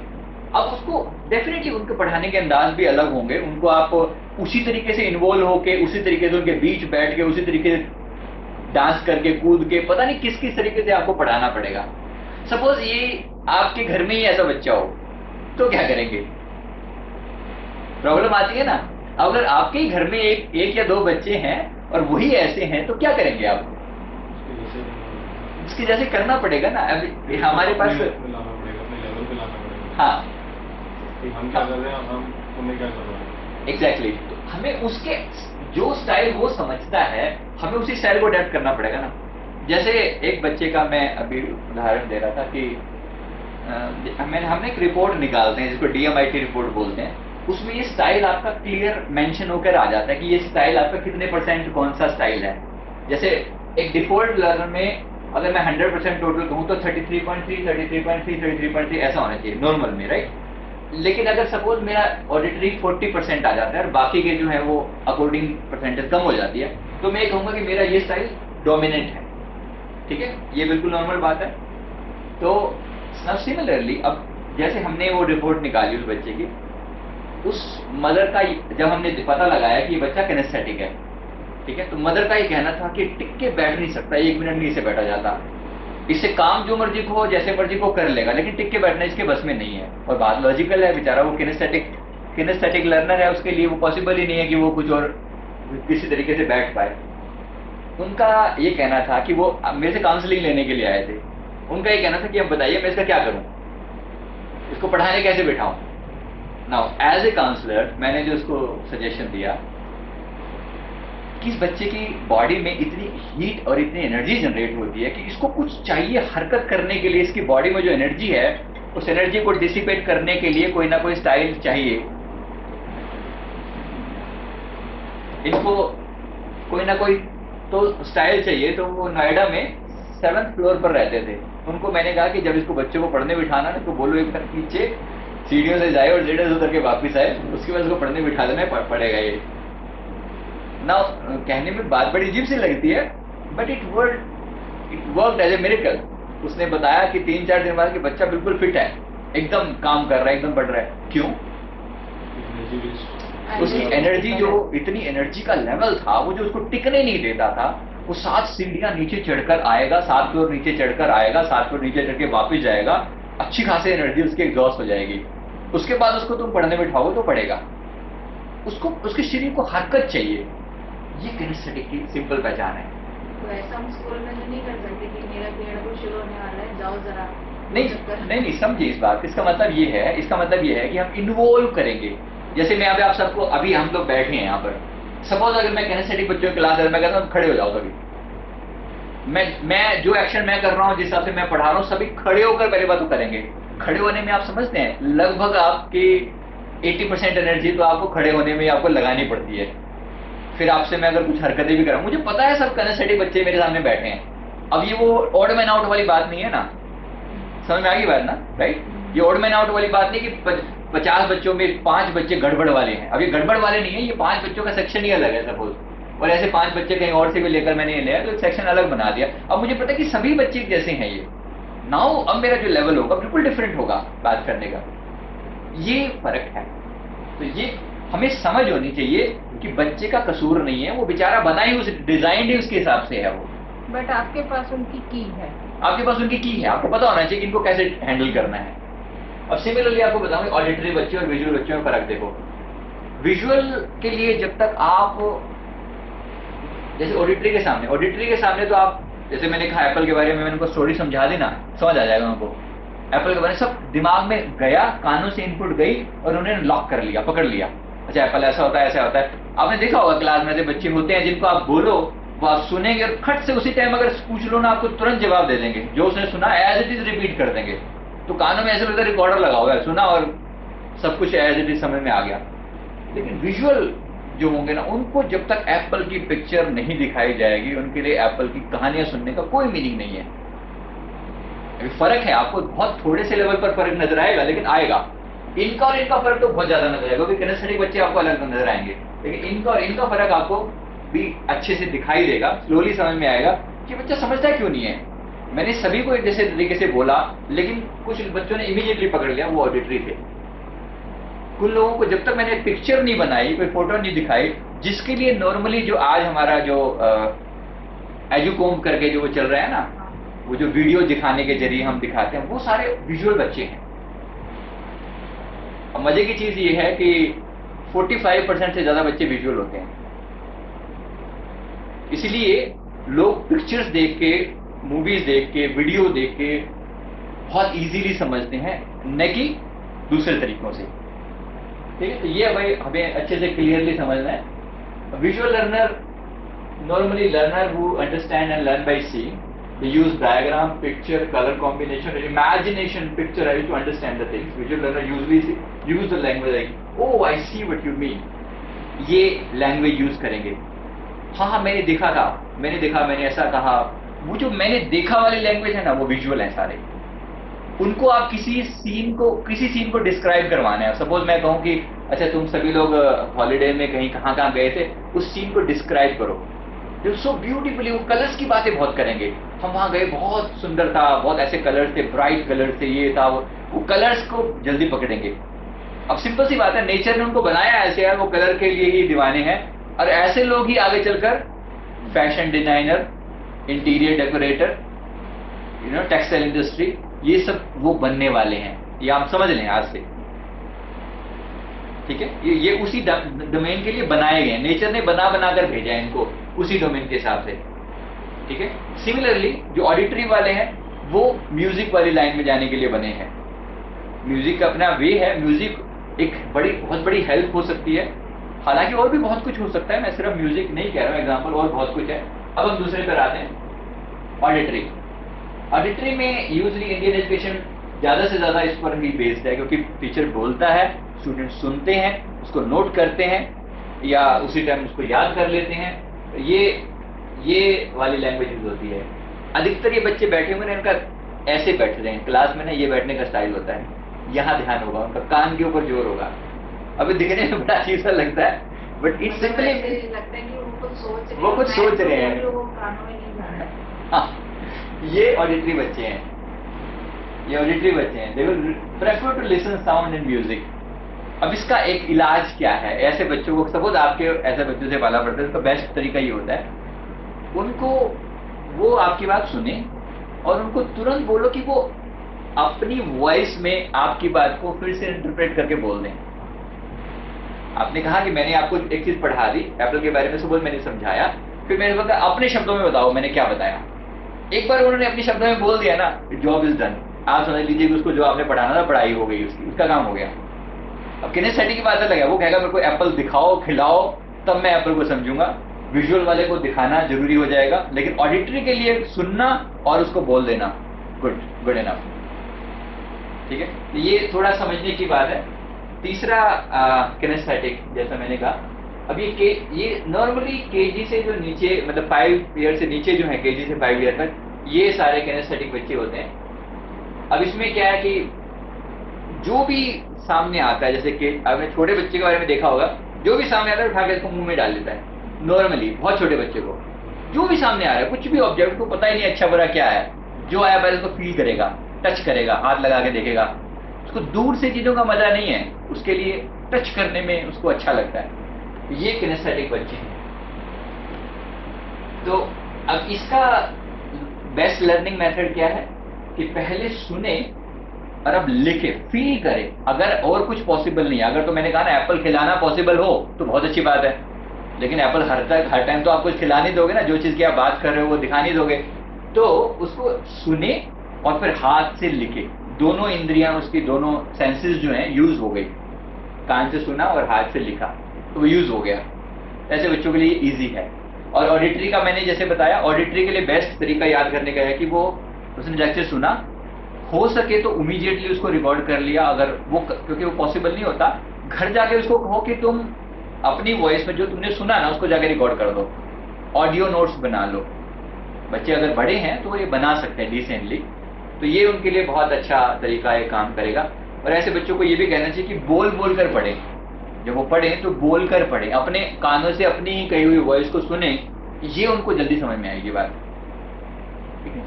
अब उसको डेफिनेटली उनको पढ़ाने के अंदाज भी अलग होंगे, उनको आप उसी तरीके से इन्वॉल्व होके, उसी तरीके से उनके बीच बैठ के, उसी तरीके से डांस करके, कूद के, पता नहीं किस किस तरीके से आपको पढ़ाना पड़ेगा। सपोज ये आपके घर में ही ऐसा बच्चा हो तो क्या करेंगे? प्रॉब्लम आती है ना। अगर आपके ही घर में एक या 2 बच्चे हैं और वही ऐसे हैं तो क्या करेंगे आप? इसके जैसे करना पड़ेगा ना। अभी हमारे पास लाना पड़ेगा, अपने लेवल पे लाना पड़ेगा। हाँ कि हम क्या कर रहे हैं, हम उन्हें क्या कर रहे हैं। एग्जैक्टली तो हमें उसके जो स्टाइल वो समझता है हमें उसी स्टाइल को अडेप्ट करना पड़ेगा ना। जैसे एक बच्चे का मैं अभी उदाहरण दे रहा था कि हमने एक रिपोर्ट निकालते हैं जिसको DMIT रिपोर्ट बोलते हैं। उसमें ये स्टाइल आपका क्लियर मेंशन होकर आ जाता है कि ये स्टाइल आपका कितने % कौन सा स्टाइल है। जैसे एक डिफॉल्ट लर्नर में अगर मैं 100% टोटल कहूँ तो 33.3, 33.3, 33.3 ऐसा होना चाहिए नॉर्मल में, राइट। लेकिन अगर सपोज मेरा ऑडिटरी 40% आ जाता है और बाकी के जो है वो अकॉर्डिंग परसेंटेज कम हो जाती है, तो मैं ये कहूँगा कि मेरा ये स्टाइल डोमिनेंट है। ठीक है, ये बिल्कुल नॉर्मल बात है। तो सिमिलरली अब जैसे हमने वो रिपोर्ट निकाली उस बच्चे की, उस मदर का जब हमने पता लगाया कि ये बच्चा किनेस्थेटिक है, ठीक है, तो मदर का ये कहना था कि टिक के बैठ नहीं सकता, 1 मिनट नहीं से बैठा जाता, इससे काम जो मर्जी को जैसे मर्जी को कर लेगा, लेकिन टिक के बैठना इसके बस में नहीं है। और बात लॉजिकल है, बेचारा वो किनेस्थेटिक लर्नर है, उसके लिए वो पॉसिबल ही नहीं है कि वो कुछ और किसी तरीके से बैठ पाए। उनका ये कहना था कि वो मेरे से काउंसलिंग लेने के लिए आए थे। उनका ये कहना था कि अब बताइए मैं इसका क्या करूं, इसको पढ़ाने कैसे बैठाऊं। नाउ एज ए काउंसलर मैंने जो उसको सजेशन दिया कि इस बच्चे की बॉडी में इतनी हीट और इतनी एनर्जी जनरेट होती है कि इसको कुछ चाहिए हरकत करने के लिए। इसकी बॉडी में जो एनर्जी है उस एनर्जी को डिसिपेट करने के लिए कोई ना कोई स्टाइल चाहिए। इसको कोई ना कोई तो स्टाइल चाहिए। तो वो नोएडा में 7th फ्लोर पर रहते थे। उनको मैंने कहा कि जब इसको बच्चों को पढ़ने बिठाना ना तो बोलो एक बार पीछे सीढ़ियों से जाए और जेडर उतर के वापिस आए, उसके बाद उसको पढ़ने बिठा देना, पड़ेगा ये ना। कहने में बात बड़ी अजीब सी लगती है, but it worked as a miracle. उसने बताया कि 3-4 दिन बाद कि बच्चा बिल्कुल फिट है, एकदम काम कर रहा है, एकदम बढ़ रहा है। क्यों? उसकी एनर्जी, जो इतनी एनर्जी का लेवल था वो जो उसको टिकने नहीं देता था, वो 7 सीढ़ियां नीचे चढ़कर आएगा, 7 फ्लोर नीचे चढ़कर आएगा, 7 फ्लोर नीचे चढ़ के वापिस जाएगा, अच्छी खासी एनर्जी उसकी एग्जॉस्ट हो जाएगी। उसके बाद उसको तुम पढ़ने बिठाओ तो पढ़ेगा। उसको उसके शरीर को हरकत चाहिए। ये किनेस्थेटिक की सिंपल पहचान है। तो ऐसा हम स्कूल में तो नहीं कर सकते कि मेरा पीरियड को शुरू होने वाला है, जाओ जरा। नहीं समझिए इस बात। इसका मतलब ये है कि हम इन्वॉल्व करेंगे। जैसे मैं अभी आप सबको, अभी हम लोग बैठे हैं यहाँ पर, सपोज अगर मैं किनेस्थेटिक बच्चों की क्लास मैं कहता हूँ खड़े हो जाओ सभी, मैं जो एक्शन मैं कर रहा हूँ, जिस हिसाब से मैं पढ़ा रहा हूँ, सभी खड़े होकर पहले बात तो करेंगे। खड़े होने में आप समझते हैं लगभग आपकी 80% एनर्जी तो आपको खड़े होने में आपको लगानी पड़ती है। फिर आपसे मैं अगर कुछ हरकतें भी कराऊं, मुझे पता है सब किनेस्थेटिक बच्चे मेरे सामने बैठे हैं। अब ये वो ऑड मैन आउट वाली बात नहीं है ना, समझ में आ गई बात ना, राइट। ये ऑड मैन आउट वाली बात नहीं कि 50 बच्चों में 5 बच्चे गड़बड़ वाले हैं। अब ये गड़बड़ वाले नहीं है, ये 5 बच्चों का सेक्शन ही अलग है सपोज, और ऐसे 5 बच्चे कहीं और से भी लेकर मैंने ये लिया तो एक सेक्शन अलग बना दिया। अब मुझे पता है कि सभी बच्चे जैसे हैं ये। नाउ अब मेरा जो लेवल होगा बिल्कुल डिफरेंट होगा बात करने का। ये फर्क है। तो ये हमें समझ होनी चाहिए कि बच्चे का कसूर नहीं है, वो बेचारा बना ही, उस डिजाइन ही उसके हिसाब से है वो। बट आपके पास उनकी की है, आपके पास उनकी की है, आपको पता होना चाहिए कि इनको कैसे हैंडल करना है। अब सिमिलरली आपको बताऊंगा ऑडिटरी बच्चे और विजुअल बच्चों में फर्क देखो। विजुअल के लिए जब तक आप, जैसे ऑडिटरी के सामने तो आप, जैसे मैंने कहा एप्पल के बारे में मैंने उनको स्टोरी समझा दी ना, समझ आ जाएगा उनको। एप्पल के बारे में सब दिमाग में गया, कानों से इनपुट गई और उन्होंने लॉक कर लिया, पकड़ लिया। अच्छा एप्पल ऐसा होता है, ऐसा होता है। आपने देखा होगा क्लास में ऐसे बच्चे होते हैं जिनको आप बोलो वो आप सुनेंगे और खट से उसी टाइम अगर पूछ लो ना आपको तुरंत जवाब दे देंगे, जो उसने सुना एज इट इज रिपीट कर देंगे। तो कानों में ऐसे लगता है रिकॉर्डर लगा हुआ है, सुना और सब कुछ एज इट इज समझ में आ गया। लेकिन विजुअल जो होंगे ना, उनको जब तक एप्पल की पिक्चर नहीं दिखाई जाएगी उनके लिए एप्पल की कहानियां सुनने का कोई मीनिंग नहीं है। अभी फर्क है, आपको बहुत थोड़े से लेवल पर फर्क नजर आएगा, लेकिन आएगा। इनका और इनका फर्क तो बहुत ज्यादा नजर आएगा, क्योंकि किनेस्थेटिक बच्चे आपको अलग नजर आएंगे, लेकिन इनका और इनका फर्क आपको भी अच्छे से दिखाई देगा। स्लोली समझ में आएगा कि बच्चा समझता क्यों नहीं है। मैंने सभी को एक जैसे तरीके से बोला, लेकिन कुछ बच्चों ने इमीडिएटली पकड़ लिया, वो ऑडिटरी थे। कुछ लोगों को जब तक मैंने पिक्चर नहीं बनाई, कोई फोटो नहीं दिखाई, जिसके लिए नॉर्मली जो आज हमारा जो एजुकॉम करके जो चल रहा है ना, वो जो वीडियो दिखाने के जरिए हम दिखाते हैं, वो सारे विजुअल बच्चे हैं। अब मजे की चीज ये है कि 45% से ज्यादा बच्चे विजुअल होते हैं। इसलिए लोग पिक्चर्स देख के, मूवीज देख के, वीडियो देख के बहुत इजीली समझते हैं, न कि दूसरे तरीकों से। ठीक है, तो ये भाई हमें अच्छे से क्लियरली समझना है। Visual learner, normally learner who understand and learn by seeing, they use diagram, picture, color combination, imagination, picturized to understand the things. Visual learner usually use the language like, oh I see what you mean, ये language use करेंगे। हाँ मैंने देखा था, मैंने ऐसा कहा। वो जो मैंने देखा वाली लैंग्वेज है ना, वो विजुअल है सारे। उनको आप किसी सीन को डिस्क्राइब करवाना है। सपोज मैं कहूँ कि अच्छा तुम सभी लोग हॉलीडे में कहीं कहाँ गए थे, उस सीन को डिस्क्राइब करो। सो ब्यूटीफुली, वो कलर्स की बातें बहुत करेंगे। हम वहाँ गए, बहुत सुंदर था, बहुत ऐसे कलर थे, ब्राइट कलर थे, ये था वो कलर्स को जल्दी पकड़ेंगे। अब सिंपल सी बात है, नेचर ने उनको बनाया ऐसे है, वो कलर के लिए ही दीवाने हैं। और ऐसे लोग ही आगे चलकर fashion designer, interior decorator, textile industry, ये सब वो बनने वाले हैं। ये आप समझ लें आज से। ठीक है, ये उसी डोमेन के लिए बनाए गए हैं। नेचर ने बना कर भेजा है इनको उसी डोमेन के हिसाब से। ठीक है, सिमिलरली जो ऑडिटरी वाले हैं वो म्यूजिक वाली लाइन में जाने के लिए बने हैं। म्यूजिक का अपना वे है, म्यूजिक एक बहुत बड़ी हेल्प हो सकती है। हालांकि और भी बहुत कुछ हो सकता है, मैं सिर्फ म्यूजिक नहीं कह रहा हूँ, एग्जाम्पल और बहुत कुछ है। अब हम दूसरे पर आते हैं, ऑडिटरी। ऑडिटरी में यूजली इंडियन एजुकेशन ज्यादा से ज्यादा इस पर ही बेस्ड है, क्योंकि टीचर बोलता है, स्टूडेंट सुनते हैं, उसको नोट करते हैं या उसी टाइम उसको याद कर लेते हैं। ये वाली लैंग्वेज यूज होती है। अधिकतर ये बच्चे बैठे हुए हैं, इनका ऐसे बैठ रहे हैं क्लास में ना, ये बैठने का स्टाइल होता है, यहाँ ध्यान होगा, उनका कान के ऊपर जोर होगा। अभी दिखने में बड़ा अजीब सा लगता है, बट इट्स सिंपली लगता है कि वो कुछ सोच रहे हैं। हाँ, ये ऑडिटरी बच्चे हैं, they will prefer to listen sound in music. अब इसका एक इलाज क्या है? ऐसे बच्चों को, सपोज आपके ऐसे बच्चों से पाला पड़ता है, इसका बेस्ट तरीका ये होता है, उनको वो आपकी बात सुने और उनको तुरंत बोलो कि वो अपनी वॉइस में आपकी बात को फिर से इंटरप्रेट करके बोल दें। आपने कहा कि मैंने आपको एक चीज पढ़ा दी, एप्पल के बारे में, सपोज मैंने समझाया, फिर मैंने बोला अपने शब्दों में बताओ मैंने क्या बताया। एक बार उन्होंने अपने शब्दों में बोल दिया ना, जॉब इज डन। आप समझ लीजिए कि उसको जो आपने पढ़ाना था, पढ़ाई हो गई, उसका काम हो गया। अब किनेस्थेटिक की बात अलग है, वो कहेगा मेरे को एप्पल दिखाओ, खिलाओ, तब मैं एप्पल को समझूंगा। विजुअल वाले को दिखाना जरूरी हो जाएगा, लेकिन ऑडिटरी के लिए सुनना और उसको बोल देना गुड इनफ। ठीक है, तो ये थोड़ा समझने की बात है। तीसरा किनेस्थेटिक, जैसा मैंने कहा, अब ये नॉर्मली केजी से जो नीचे, मतलब 5 ईयर से नीचे जो है, केजी से 5 ईयर तक, ये सारे किनेस्थेटिक बच्चे होते हैं। अब इसमें क्या है कि जो भी सामने आता है, जैसे कि आपने छोटे बच्चे के बारे में देखा होगा, जो भी सामने आता है उठा के इसको मुंह में डाल देता है। नॉर्मली बहुत छोटे बच्चे को जो भी सामने आ रहा है, कुछ भी ऑब्जेक्ट को पता ही नहीं अच्छा बुरा क्या है, जो आया पहले उसको फील करेगा, टच करेगा, हाथ लगा के देखेगा। उसको दूर से चीजों का मजा नहीं है, उसके लिए टच करने में उसको अच्छा लगता है। ये किनेस्थेटिक बच्चे हैं। तो अब इसका बेस्ट लर्निंग मेथड क्या है कि पहले सुने और अब लिखे, फील करे। अगर और कुछ पॉसिबल नहीं है, अगर तो मैंने कहा ना एप्पल खिलाना पॉसिबल हो तो बहुत अच्छी बात है, लेकिन एप्पल हर टाइम तो आप कुछ खिला नहीं दोगे ना, जो चीज की आप बात कर रहे हो वो दिखा नहीं दोगे। तो उसको सुने और फिर हाथ से लिखे। दोनों इंद्रियां उसकी, दोनों सेंसेस जो हैं यूज हो गई। कान से सुना और हाथ से लिखा तो वो यूज हो गया। ऐसे बच्चों के लिए इजी है। और ऑडिटरी का मैंने जैसे बताया, ऑडिटरी के लिए बेस्ट तरीका याद करने का है कि वो उसने लेक्चर सुना, हो सके तो इमीडिएटली उसको रिकॉर्ड कर लिया। अगर वो, क्योंकि वो पॉसिबल नहीं होता, घर जाके उसको कहो कि तुम अपनी वॉइस में जो तुमने सुना ना उसको जाके रिकॉर्ड कर दो, ऑडियो नोट्स बना लो। बच्चे अगर बड़े हैं तो ये बना सकते हैं डिसेंटली, तो ये उनके लिए बहुत अच्छा तरीका ये काम करेगा। और ऐसे बच्चों को ये भी कहना चाहिए कि बोल बोल कर पढ़े। जब वो पढ़े तो बोल कर पढ़े, अपने कानों से अपनी ही कही हुई वॉइस को सुने, ये उनको जल्दी समझ में आएगी बात।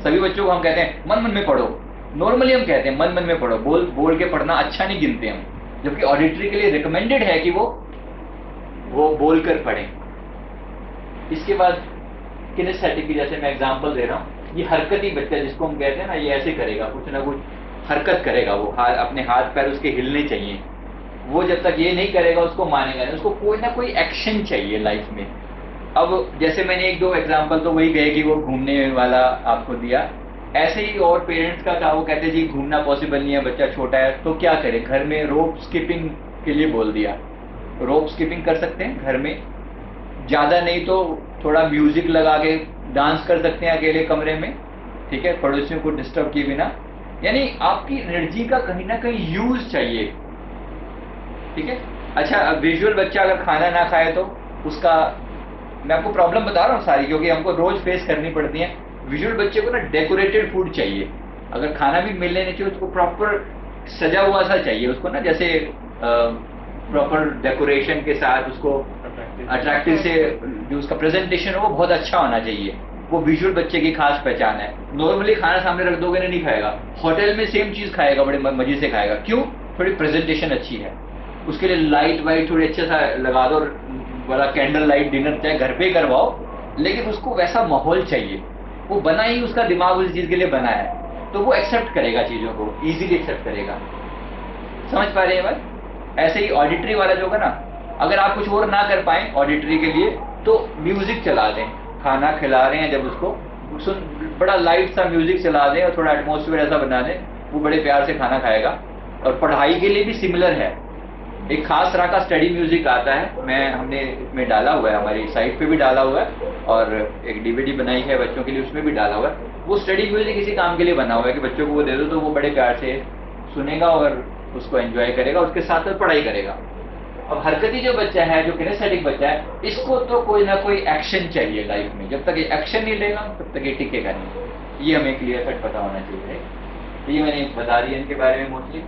सभी बच्चों को हम कहते हैं मन मन में पढ़ो, नॉर्मली हम कहते हैं मन मन में पढ़ो, बोल बोल के पढ़ना अच्छा नहीं गिनते हम, जबकि ऑडिटरी के लिए रिकमेंडेड है कि वो बोल कर पढ़ें। इसके बाद किनेस्थेटिक की, जैसे मैं एग्जांपल दे रहा हूँ, ये हरकती बच्चा जिसको हम कहते हैं ना, ये ऐसे करेगा, कुछ ना कुछ हरकत करेगा, वो अपने हाथ पैर उसके हिलने चाहिए। वो जब तक ये नहीं करेगा उसको मानेगा नहीं, उसको कोई ना कोई एक्शन चाहिए लाइफ में। अब जैसे मैंने एक दो एग्जांपल तो वही गए कि वो घूमने वाला आपको दिया, ऐसे ही और पेरेंट्स का था, वो कहते जी घूमना पॉसिबल नहीं है, बच्चा छोटा है, तो क्या करें, घर में रोप स्किपिंग के लिए बोल दिया। रोप स्किपिंग कर सकते हैं घर में, ज़्यादा नहीं तो थोड़ा म्यूजिक लगा के डांस कर सकते हैं अकेले कमरे में, ठीक है, पड़ोसियों को डिस्टर्ब किए बिना। यानी आपकी एनर्जी का कहीं ना कहीं यूज चाहिए, ठीक है। अच्छा, अब विजुअल बच्चा अगर खाना ना खाए तो उसका, मैं आपको प्रॉब्लम बता रहा हूँ सारी, क्योंकि हमको रोज फेस करनी पड़ती है। विजुअल बच्चे को ना डेकोरेटेड फूड चाहिए, अगर खाना भी मिलने नहीं चाहिए उसको प्रॉपर सजा हुआ सा चाहिए उसको ना, जैसे प्रॉपर डेकोरेशन के साथ उसको अट्रैक्टिव से जो उसका प्रेजेंटेशन हो वो बहुत अच्छा होना चाहिए। वो विजुअल बच्चे की खास पहचान है। नॉर्मली खाना सामने रख दोगे ना, नहीं खाएगा, होटल में सेम चीज खाएगा, बड़े मजे से खाएगा। क्यों? थोड़ी प्रेजेंटेशन अच्छी है, उसके लिए लाइट वाइट थोड़ी अच्छे सा लगा दो, बड़ा कैंडल लाइट डिनर चाहे घर पे ही करवाओ, लेकिन उसको वैसा माहौल चाहिए। वो बना ही, उसका दिमाग उस चीज के लिए बना है, तो वो एक्सेप्ट करेगा चीजों को, इजीली एक्सेप्ट करेगा। समझ पा रहे हैं बात? ऐसे ही ऑडिटरी वाला जो होगा ना, अगर आप कुछ और ना कर पाए ऑडिटरी के लिए तो म्यूजिक चला दें, खाना खिला रहे हैं जब उसको बड़ा लाइट सा म्यूजिक चला दें और थोड़ा एटमॉस्फेयर ऐसा बना दें, वो बड़े प्यार से खाना खाएगा। और पढ़ाई के लिए भी सिमिलर है, एक खास तरह का स्टडी म्यूजिक आता है, हमने इसमें डाला हुआ है, हमारी साइट पे भी डाला हुआ है, और एक डीवीडी बनाई है बच्चों के लिए, उसमें भी डाला हुआ है। वो स्टडी म्यूजिक इसी काम के लिए बना हुआ है कि बच्चों को वो दे दो तो वो बड़े प्यार से सुनेगा और उसको एंजॉय करेगा, उसके साथ साथ पढ़ाई करेगा। अब हरकती जो बच्चा है, जो किनेस्थेटिक बच्चा है, इसको तो कोई ना कोई एक्शन चाहिए लाइफ में। जब तक ये एक्शन नहीं लेगा तब तक ये टिकेगा नहीं। ये हमें क्लियर कट पता होना चाहिए। ये मैंने बता दिया इनके बारे में मोस्टली।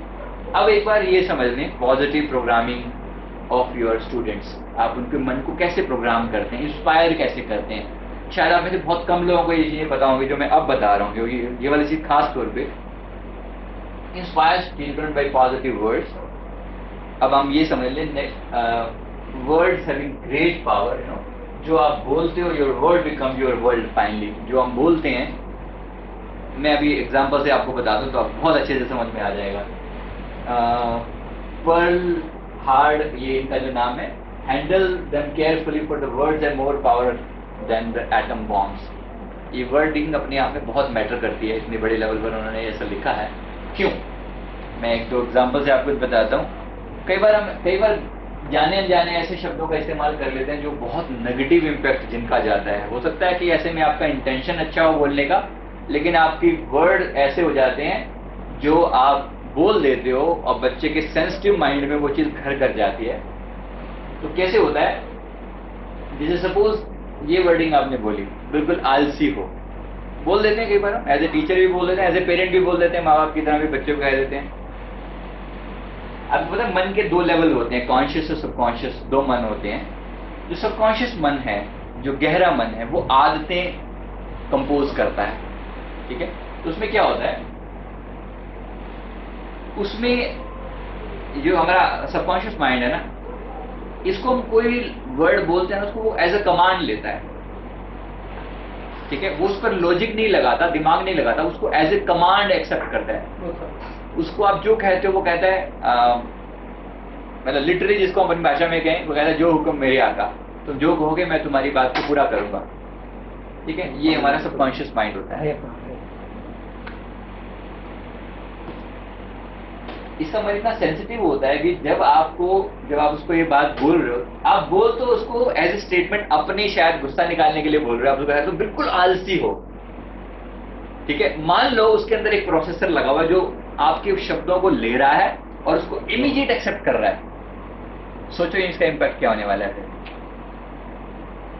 अब एक बार ये समझ लें, positive programming of your students, आप उनके मन को कैसे प्रोग्राम करते हैं, इंस्पायर कैसे करते हैं। शायद आप में से बहुत कम लोगों को ये चीज़ें पता होंगी जो मैं अब बता रहा हूँ, क्योंकि ये वाली चीज़ खास तौर पे inspires children bye positive words. अब हम ये समझ लें, words having great power, you know, जो आप बोलते हो, your word become your world finally. जो हम बोलते हैं, मैं अभी एग्जांपल से आपको बता दूं तो आप बहुत अच्छे से समझ में आ जाएगा। पर्ल हार्ड, ये इनका जो नाम है, handle them carefully for the words are more power than the atom bombs. ये वर्डिंग अपने आप में बहुत मैटर करती है, इतने बड़े लेवल पर उन्होंने ऐसा लिखा है। क्यों? मैं एक दो एग्जांपल से आपको बताता हूँ। कई बार जाने अनजाने ऐसे शब्दों का इस्तेमाल कर लेते हैं जो बहुत नेगेटिव इम्पैक्ट जिनका जाता है। हो सकता है कि ऐसे में आपका इंटेंशन अच्छा हो बोलने का, लेकिन आपकी वर्ड ऐसे हो जाते हैं जो आप बोल देते हो और बच्चे के सेंसिटिव माइंड में वो चीज़ घर कर जाती है। तो कैसे होता है, जैसे सपोज ये वर्डिंग आपने बोली, बिल्कुल आलसी हो, बोल देते हैं। कई बार एज ए टीचर भी बोल देते हैं, एज ए पेरेंट भी बोल देते हैं, माँ बाप की तरह भी बच्चों को कह देते हैं। अब पता है, मन के दो लेवल होते हैं, कॉन्शियस और सबकॉन्शियस, दो मन होते हैं। जो सबकॉन्शियस मन है, जो गहरा मन है, वो आदतें कंपोज करता है, ठीक है। तो उसमें क्या होता है, उसमें जो हमारा सबकॉन्शियस माइंड है ना, इसको हम कोई वर्ड बोलते हैं ना, उसको वो एज अ कमांड लेता है, ठीक है। वो उस पर लॉजिक नहीं लगाता, दिमाग नहीं लगाता, उसको एज ए कमांड एक्सेप्ट करता है। उसको आप जो कहते हो वो कहता है, मतलब लिटरली जिसको हम अपनी भाषा में कहें, वो कहता है जो हुक्म मेरे आका, तुम जो कहोगे मैं तुम्हारी बात को पूरा करूंगा, ठीक है। ये हमारा सबकॉन्शियस माइंड होता है। इसका मन इतना सेंसिटिव होता है कि जब आप उसको ये बात बोल रहे हो, आप बोल तो उसको एज ए स्टेटमेंट अपने शायद गुस्सा निकालने के लिए बोल रहे हो, आप उसको कहते हो बिल्कुल आलसी हो, ठीक है। मान लो उसके अंदर एक प्रोसेसर लगा हुआ है जो आपके शब्दों को ले रहा है और उसको इमीडिएट एक्सेप्ट कर रहा है। सोचो इसका इम्पैक्ट क्या होने वाला है।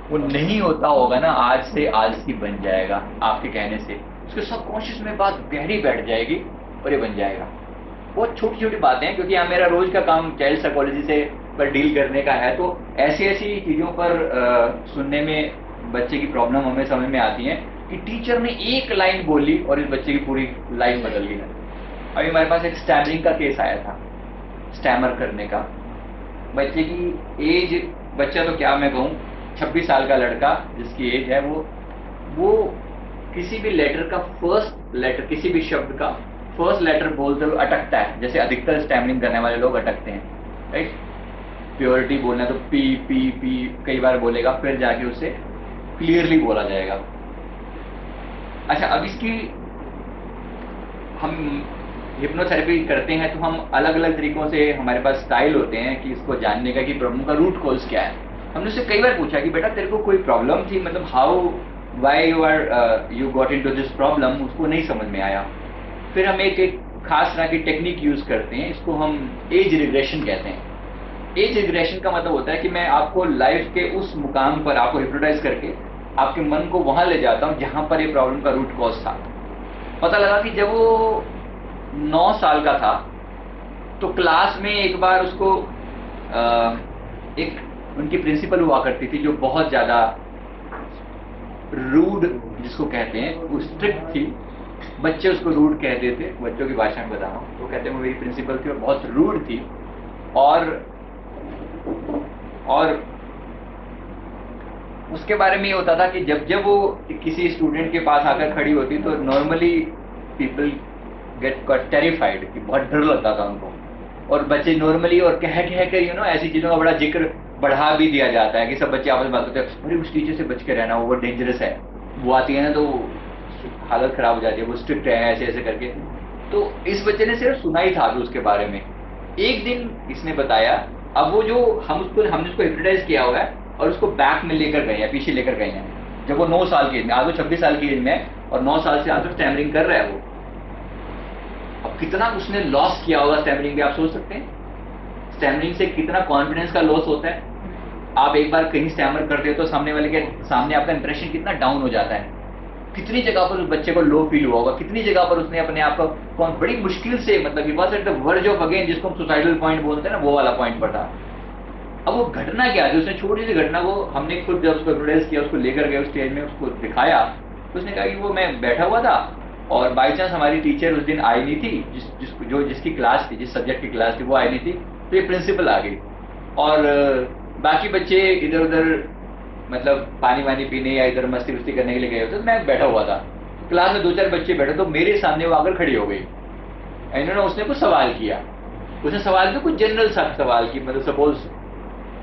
वो नहीं होता होगा ना, आज से आलसी बन जाएगा आपके कहने से, उसके सबकॉन्शियस में बात गहरी बैठ जाएगी और ये बन जाएगा। बहुत छोटी छोटी बातें हैं, क्योंकि यहाँ मेरा रोज का काम चाइल्ड साइकोलॉजी से पर डील करने का है, तो ऐसी चीज़ों पर सुनने में बच्चे की प्रॉब्लम हमें समझ में आती है कि टीचर ने एक लाइन बोली और इस बच्चे की पूरी लाइन बदल गई है। अभी हमारे पास एक स्टैमरिंग का केस आया था, स्टैमर करने का। बच्चे की एज, बच्चा तो क्या मैं कहूँ, 26 साल का लड़का जिसकी एज है, वो किसी भी लेटर का फर्स्ट लेटर, किसी भी शब्द का फर्स्ट लेटर बोलते हुए अटकता है, जैसे अधिकतर स्टैमरिंग करने वाले लोग अटकते हैं, राइट। प्योरिटी बोलना है तो पी पी पी कई बार बोलेगा, फिर जाके उसे क्लियरली बोला जाएगा। अच्छा, अब इसकी हम हिप्नोथेरेपी करते हैं तो हम अलग अलग तरीकों से, हमारे पास स्टाइल होते हैं कि इसको जानने का कि प्रॉब्लम का रूट कॉज क्या है। हमने उससे कई बार पूछा कि बेटा तेरे को कोई प्रॉब्लम थी, मतलब how why you got into this problem, उसको नहीं समझ में आया। फिर हम एक खास तरह की टेक्निक यूज करते हैं, इसको हम एज रिग्रेशन कहते हैं। एज रिग्रेशन का मतलब होता है कि मैं आपको लाइफ के उस मुकाम पर आपको हिप्नोटाइज करके आपके मन को वहां ले जाता हूं जहां पर ये प्रॉब्लम का रूट कॉज था। पता लगा कि जब वो 9 साल का था तो क्लास में एक बार उसको एक उनकी प्रिंसिपल हुआ करती थी जो बहुत ज्यादा रूड जिसको कहते हैं, वो स्ट्रिक्ट थी। बच्चे उसको रूड कहते थे, बच्चों की भाषा में बता रहा हूँ। वो कहते हैं वो मेरी प्रिंसिपल थी और बहुत रूड थी। और उसके बारे में ये होता था कि जब वो किसी स्टूडेंट के पास आकर खड़ी होती तो नॉर्मली पीपल गेट टेरिफाइड, कि बहुत डर लगता था उनको। और बच्चे नॉर्मली और कह कर ऐसी चीजों का बड़ा जिक्र बढ़ा भी दिया जाता है कि सब बच्चे आपस में बात करते हैं, अरे उस टीचर से बच के रहना, वो डेंजरस है। वो आती है ना तो हालत खराब हो जाती है, वो स्ट्रिक्ट है, ऐसे ऐसे करके। तो इस बच्चे ने सिर्फ सुना ही था तो उसके बारे में। एक दिन इसने बताया, अब वो जो हमने उसको हिप्नोटाइज किया हुआ है और उसको बैक में लेकर गए हैं, पीछे लेकर गए हैं। जब वो 9 साल की एज में, आज वो 26 साल की एज में है और 9 साल से आज वो स्टैमरिंग कर रहा है। वो अब कितना उसने लॉस किया होगा स्टैमरिंग में, आप सोच सकते हैं स्टैमरिंग से कितना कॉन्फिडेंस का लॉस होता है। आप एक बार कहीं स्टैमर करते हो तो सामने वाले के सामने आपका इंप्रेशन कितना डाउन हो जाता है। कितनी जगह पर उस बच्चे को लो फील हुआ होगा, कितनी जगह पर उसने अपने आप को बड़ी मुश्किल से, मतलब he was at the verge of again, जिसको हम सुसाइडल पॉइंट बोलते हैं ना, वो वाला पॉइंट पर था। अब वो घटना क्या थी, उसने छोटी सी घटना, वो हमने खुद जब उसको एडवर्टाइज किया, उसको लेकर गए उस स्टेज में, उसको दिखाया, तो उसने कहा कि वो मैं बैठा हुआ था और बाई चांस हमारी टीचर उस दिन आई नहीं थी, जिसकी क्लास थी, जिस सब्जेक्ट की क्लास थी वो आई नहीं थी, तो ये प्रिंसिपल आ गई और बाकी बच्चे इधर उधर मतलब पानी वानी पीने या इधर मस्ती वस्ती करने के लिए गए होते, तो मैं बैठा हुआ था। क्लास में 2-4 बच्चे बैठे, तो मेरे सामने वो आकर खड़ी हो गई। इन्होंने उसने कुछ सवाल किया, उसने सवाल किया कुछ जनरल सा सवाल की, मतलब सपोज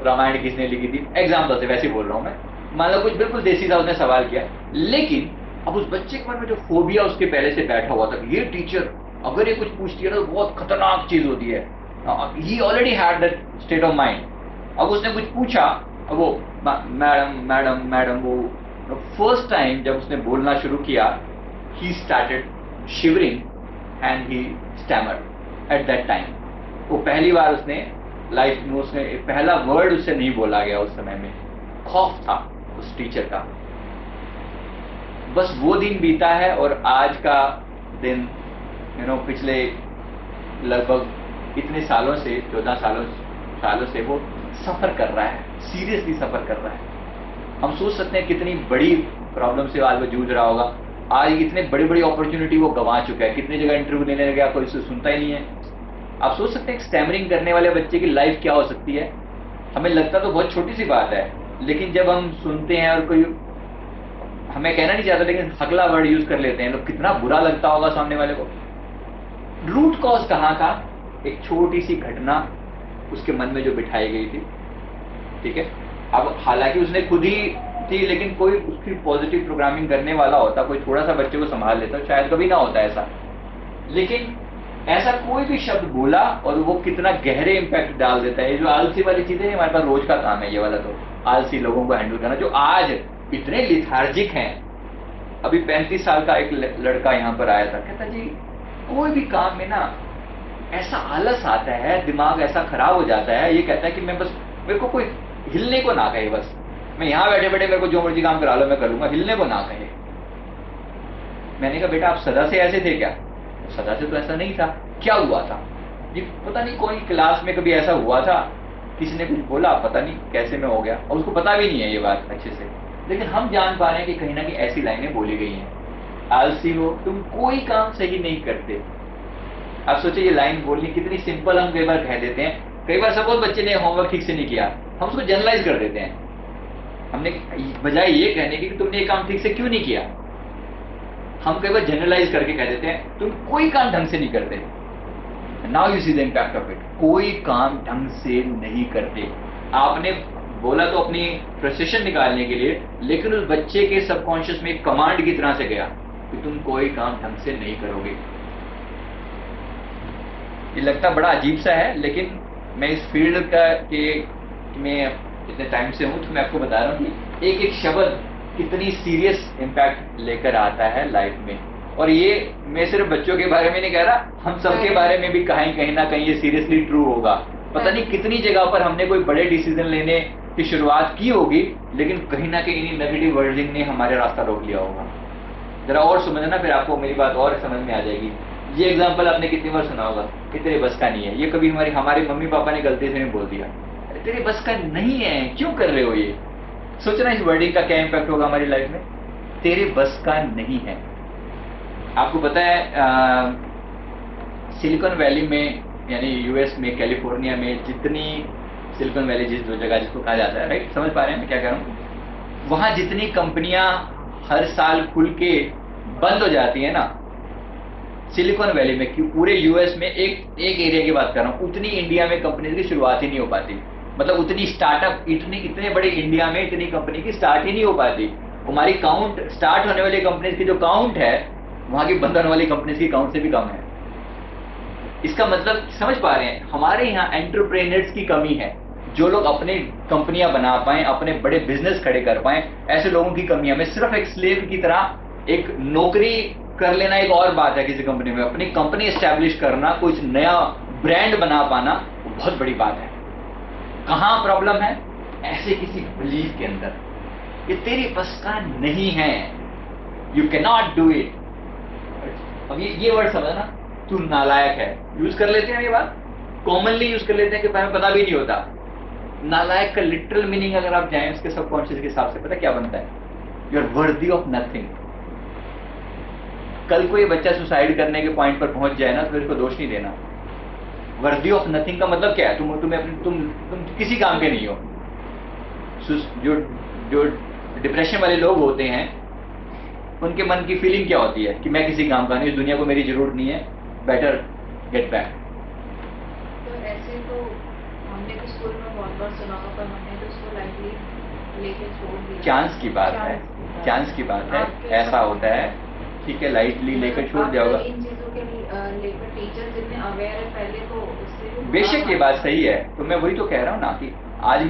रामायण किसने लिखी थी, एग्जाम्पल से वैसे बोल रहा हूँ मैं, मान लो कुछ बिल्कुल देसी सा उसने सवाल किया। लेकिन अब उस बच्चे के मन में जो फोबिया उसके पहले से बैठा हुआ था, ये टीचर अगर ये कुछ पूछती है ना तो बहुत खतरनाक चीज होती है, he already had that state of mind. अब उसने कुछ पूछा, अब वो मैडम मैडम मैडम, वो फर्स्ट टाइम जब उसने बोलना शुरू किया, he started shivering and he stammered at that time. वो पहली बार उसने लाइफ में, उसने पहला वर्ड उससे नहीं बोला गया उस समय में, खौफ था उस टीचर का। बस वो दिन बीता है और आज का दिन पिछले लगभग इतने सालों से 14 सालों से वो सफर कर रहा है, सीरियसली सफर कर रहा है। हम सोच सकते हैं कितनी बड़ी प्रॉब्लम से आज वो जूझ रहा होगा। आज इतने बड़ी बड़ी अपॉर्चुनिटी वो गंवा चुका है, कितनी जगह इंटरव्यू लेने लगा, कोई उसे सुनता ही नहीं है। आप सोच सकते हैं स्टैमरिंग करने वाले बच्चे की लाइफ क्या हो सकती है। हमें लगता तो बहुत छोटी सी बात है, लेकिन जब हम सुनते हैं और कोई हमें कहना नहीं चाहता लेकिन हकला वर्ड यूज कर लेते हैं, तो कितना बुरा लगता होगा सामने वाले को। रूट कॉज कहाँ का, एक छोटी सी घटना उसके मन में जो बिठाई गई थी, ठीक है। अब हालांकि उसने खुद ही थी, लेकिन कोई उसकी पॉजिटिव प्रोग्रामिंग करने वाला होता, कोई थोड़ा सा बच्चे को संभाल लेता, शायद कभी ना होता ऐसा। लेकिन ऐसा कोई भी शब्द बोला और वो कितना गहरे इंपैक्ट डाल देता है। ये जो आलसी वाली चीजें हमारे पास रोज का काम है, ये वाला तो आलसी लोगों को हैंडल करना, जो आज इतने लिथार्जिक हैं। अभी 35 साल का एक लड़का यहाँ पर आया था, कहता जी कोई भी काम में ना ऐसा आलस आता है, दिमाग ऐसा खराब हो जाता है, ये कहता है कि मैं बस, मेरे को कोई हिलने को ना कहे, बस मैं यहाँ बैठे बैठे मेरे को जो मर्जी काम करा लो मैं कर लूंगा, हिलने को ना कहे। मैंने कहा बेटा आप सदा से ऐसे थे क्या? सदा से तो ऐसा नहीं था। क्या हुआ था? ये पता नहीं, कोई क्लास में कभी ऐसा हुआ था, किसी ने कुछ बोला, पता नहीं कैसे में हो गया, और उसको पता भी नहीं है ये बात अच्छे से। लेकिन हम जान पा रहे हैं कि कहीं ना कहीं ऐसी लाइनें बोली गई हैं, आलसी हो तुम, कोई काम सही नहीं करते। आप सोचिए ये लाइन बोलनी कितनी सिंपल, हम कई बार कह देते हैं। कई बार सपोज बच्चे ने होमवर्क ठीक से नहीं किया, हम उसको जनरलाइज कर देते हैं। हमने बजाय ये कहने की कि तुमने ये काम ठीक से क्यों नहीं किया, हम कई बार जनरलाइज करके कह देते हैं तुम कोई काम ढंग से नहीं करते, now you see the impact of it. कोई काम ढंग से नहीं करते। आपने बोला तो अपनी फ्रस्ट्रेशन निकालने के लिए, लेकिन उस बच्चे के सबकॉन्शियस में एक कमांड की तरह से गया कि तुम कोई काम ढंग से नहीं करोगे। ये लगता बड़ा अजीब सा है, लेकिन मैं इस फील्ड का में इतने टाइम से हूं, तो मैं आपको बता रहा हूं कि एक एक शब्द कितनी सीरियस इम्पैक्ट लेकर आता है लाइफ में। और ये मैं सिर्फ बच्चों के बारे में नहीं कह रहा, हम सबके बारे में भी कहीं ना कहीं ये सीरियसली ट्रू होगा। पता नहीं कितनी जगह पर हमने कोई बड़े डिसीजन लेने की शुरुआत की होगी, लेकिन कहीं ना कहीं इन्हीं नेगेटिव वर्डिंग ने हमारे रास्ता रोक लिया होगा। जरा और समझना, फिर आपको मेरी बात और समझ में आ जाएगी। ये एग्जाम्पल आपने कितनी बार सुना होगा कि तेरे बस का नहीं है। ये कभी हमारे मम्मी पापा ने गलती से नहीं बोल दिया, तेरे बस का नहीं है, क्यों कर रहे हो ये। सोचना इस वर्डिंग का क्या इम्पैक्ट होगा हमारी लाइफ में। तेरे बस का नहीं है। आपको पता है सिलिकॉन वैली में, यानी यूएस में, कैलिफोर्निया में, जितनी सिलिकॉन वैली जिस दो जगह जिसको कहा जाता है, राइट, समझ पा रहे हैं मैं क्या कह रहा हूँ। वहां जितनी कंपनियां हर साल खुल के बंद हो जाती है ना, सिलिकॉन वैली में, कि पूरे यूएस में एक एरिया की बात कर रहा हूँ, उतनी इंडिया में कंपनी की शुरुआत ही नहीं हो पाती। मतलब उतनी स्टार्टअप, इतने बड़े इंडिया में इतनी कंपनी की स्टार्ट ही नहीं हो पाती। हमारी काउंट स्टार्ट होने वाली कंपनीज की जो काउंट है, वहां की बंद होने वाली कंपनीज की काउंट से भी कम है। इसका मतलब समझ पा रहे हैं, हमारे यहाँ एंटरप्रेन्योर्स की कमी है, जो लोग अपनी कंपनियां बना पाए, अपने बड़े बिजनेस खड़े कर पाए, ऐसे लोगों की कमी है। हमें सिर्फ एक स्लेव की तरह एक नौकरी कर लेना एक और बात है, किसी कंपनी में अपनी कंपनी एस्टैब्लिश करना, कुछ नया ब्रांड बना पाना बहुत बड़ी बात है। कहां प्रॉब्लम है? ऐसे किसी बिलीफ के अंदर, ये तेरी बस का नहीं है, you can not do it. अब ये वर्ड समझना, तू नालायक है, यूज कर लेते हैं ये बात, कॉमनली यूज कर लेते हैं कि हमें पता भी नहीं होता। नालायक का लिटरल मीनिंग अगर आप जाएं उसके सबकॉन्शियस के हिसाब से, पता क्या बनता है? You are worthy of nothing. कल को ये बच्चा सुसाइड करने के पॉइंट पर पहुंच जाए ना, तो इसको दोष नहीं देना। वर्दी ऑफ नथिंग का मतलब क्या है? तुम किसी काम के नहीं हो। जो डिप्रेशन वाले लोग होते हैं, उनके मन की फीलिंग क्या होती है कि मैं किसी काम का नहीं, इस दुनिया को मेरी जरूरत नहीं है, बेटर गेट बैक। तो ऐसे तो हमने भी स्कूल में बहुत बार सुना होगा, पर हमने तो उसको लाइटली लेके छोड़ दिया। चांस की बात है, चांस की बात है, ऐसा होता है, ठीक है, लाइटली लेकर छोड़ दिया होगा। इन चीजों के लेकर टीचर जितने अवेयर है पहले, तो उससे बेशक ये बात सही है। तो मैं वही तो कह रहा हूँ ना कि आज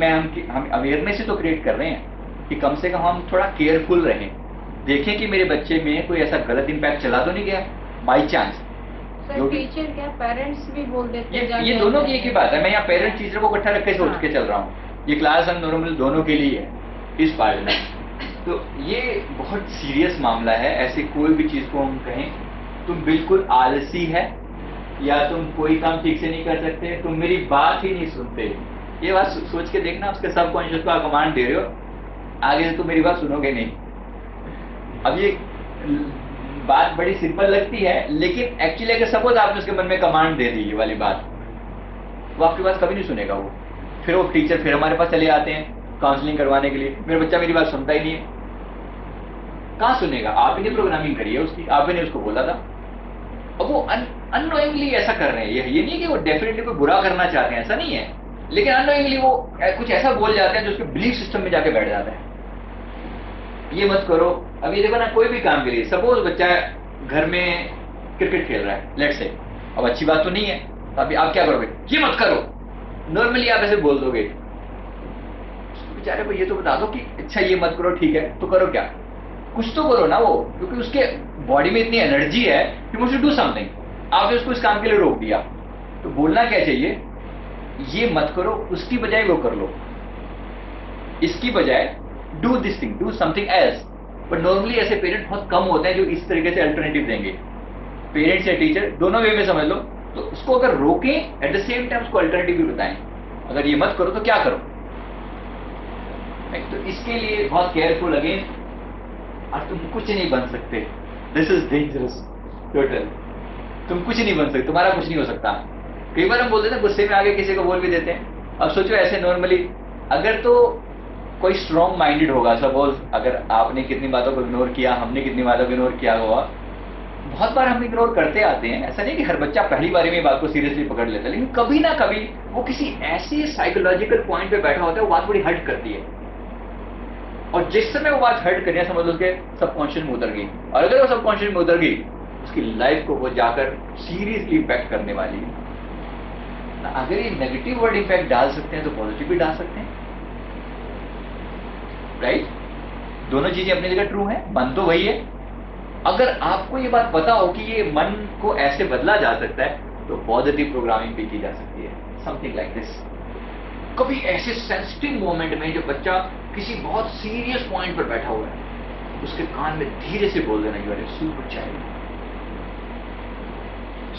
हम अवेयरनेस ही तो क्रिएट कर रहे हैं कि कम से कम हम थोड़ा केयरफुल रहें, देखें कि मेरे बच्चे में कोई ऐसा गलत इम्पैक्ट चला तो नहीं गया बाई चांस। सर टीचर क्या पेरेंट्स भी बोल देते हैं, ये दोनों की एक ही बात है। मैं यहाँ पेरेंट टीचर को इकट्ठा रख के सोच के चल रहा हूँ। ये क्लास हम नॉर्मल दोनों के लिए है इस पार्ट में। तो ये बहुत सीरियस मामला है। ऐसे कोई भी चीज को हम कहें तुम बिल्कुल आलसी है या तुम कोई काम ठीक से नहीं कर सकते, तुम मेरी बात ही नहीं सुनते, ये बात सोच के देखना, उसके सबकॉन्शियस को आप कमांड दे रहे हो, आगे से तुम मेरी बात सुनोगे नहीं। अब ये बात बड़ी सिंपल लगती है, लेकिन एक्चुअली अगर सपोज आपने उसके मन में कमांड दे दी ये वाली बात, वो आपकी बात कभी नहीं सुनेगा। वो फिर वो टीचर फिर हमारे पास चले आते हैं काउंसलिंग करवाने के लिए, मेरा बच्चा मेरी बात सुनता ही नहीं है। कहाँ सुनेगा? आप ही ने प्रोग्रामिंग करी है उसकी, आप ही ने उसको बोला था। अब वो अननोइंगली ऐसा कर रहे हैं। ये नहीं कि वो डेफिनेटली कोई बुरा करना चाहते हैं, ऐसा नहीं है, लेकिन अननोइंगली वो कुछ ऐसा बोल जाते हैं जो उसके बिलीफ सिस्टम में जाके बैठ जाता है। ये मत करो। अब ये देखो ना, कोई भी काम के लिए, सपोज बच्चा घर में क्रिकेट खेल रहा है, लेट्स से, अब अच्छी बात तो नहीं है, अभी आप क्या करोगे? ये मत करो। नॉर्मली आप ऐसे बोल दोगे, बेचारे को ये तो बता दो कि अच्छा ये मत करो, ठीक है, तो करो क्या? कुछ तो करो ना वो, क्योंकि उसके बॉडी में इतनी एनर्जी है कि मुझे डू समथिंग। आपने उसको इस काम के लिए रोक दिया, तो बोलना क्या चाहिए? ये मत करो, उसकी बजाय वो कर लो, इसकी बजाय do this thing, do something else. But normally ऐसे पेरेंट बहुत कम होते हैं जो इस तरीके से अल्टरनेटिव देंगे। पेरेंट्स या टीचर दोनों वे में समझ लो, तो उसको अगर रोकें एट द सेम टाइम उसको अल्टरनेटिव भी बताएं। अगर ये मत करो तो क्या करो? तो इसके लिए बहुत केयरफुल अगेन। और तुम कुछ नहीं बन सकते, दिस इज डेंजरस टोटल। तुम कुछ नहीं बन सकते, तुम्हारा कुछ नहीं हो सकता। कई बार हम बोलते हैं गुस्से में आगे किसी को बोल भी देते हैं। अब सोचो ऐसे नॉर्मली अगर तो कोई स्ट्रॉन्ग माइंडेड होगा, सपोज अगर आपने कितनी बातों को इग्नोर किया, हमने कितनी बातों को इग्नोर किया हुआ, बहुत बार हम इग्नोर करते आते हैं। ऐसा नहीं कि हर बच्चा पहली बारी में बात को सीरियसली पकड़ लेता है, लेकिन कभी ना कभी वो किसी ऐसे साइकोलॉजिकल पॉइंट पे बैठा होता है, वो बात बड़ी हर्ट करती है, और जिस समय वो बात हर्ट करिए समझ लो उसके सबकॉन्शियस में उतर गई, और अगर वो सबकॉन्शियस में उतर गई उसकी लाइफ को वो जाकर सीरियसली इम्पैक्ट करने वाली है। अगर ये नेगेटिव वर्ड इम्पैक्ट डाल सकते हैं तो पॉजिटिव भी डाल सकते हैं, राइट? दोनों चीजें अपनी जगह ट्रू है, मन तो वही है। अगर आपको ये बात पता हो कि ये मन को ऐसे बदला जा सकता है तो पॉजिटिव प्रोग्रामिंग भी की जा सकती है, समथिंग लाइक दिस। कभी ऐसे सेंसिटिव मोमेंट में जब बच्चा किसी बहुत सीरियस पॉइंट पर बैठा हुआ है, उसके कान में धीरे से बोल देना, you are a super child.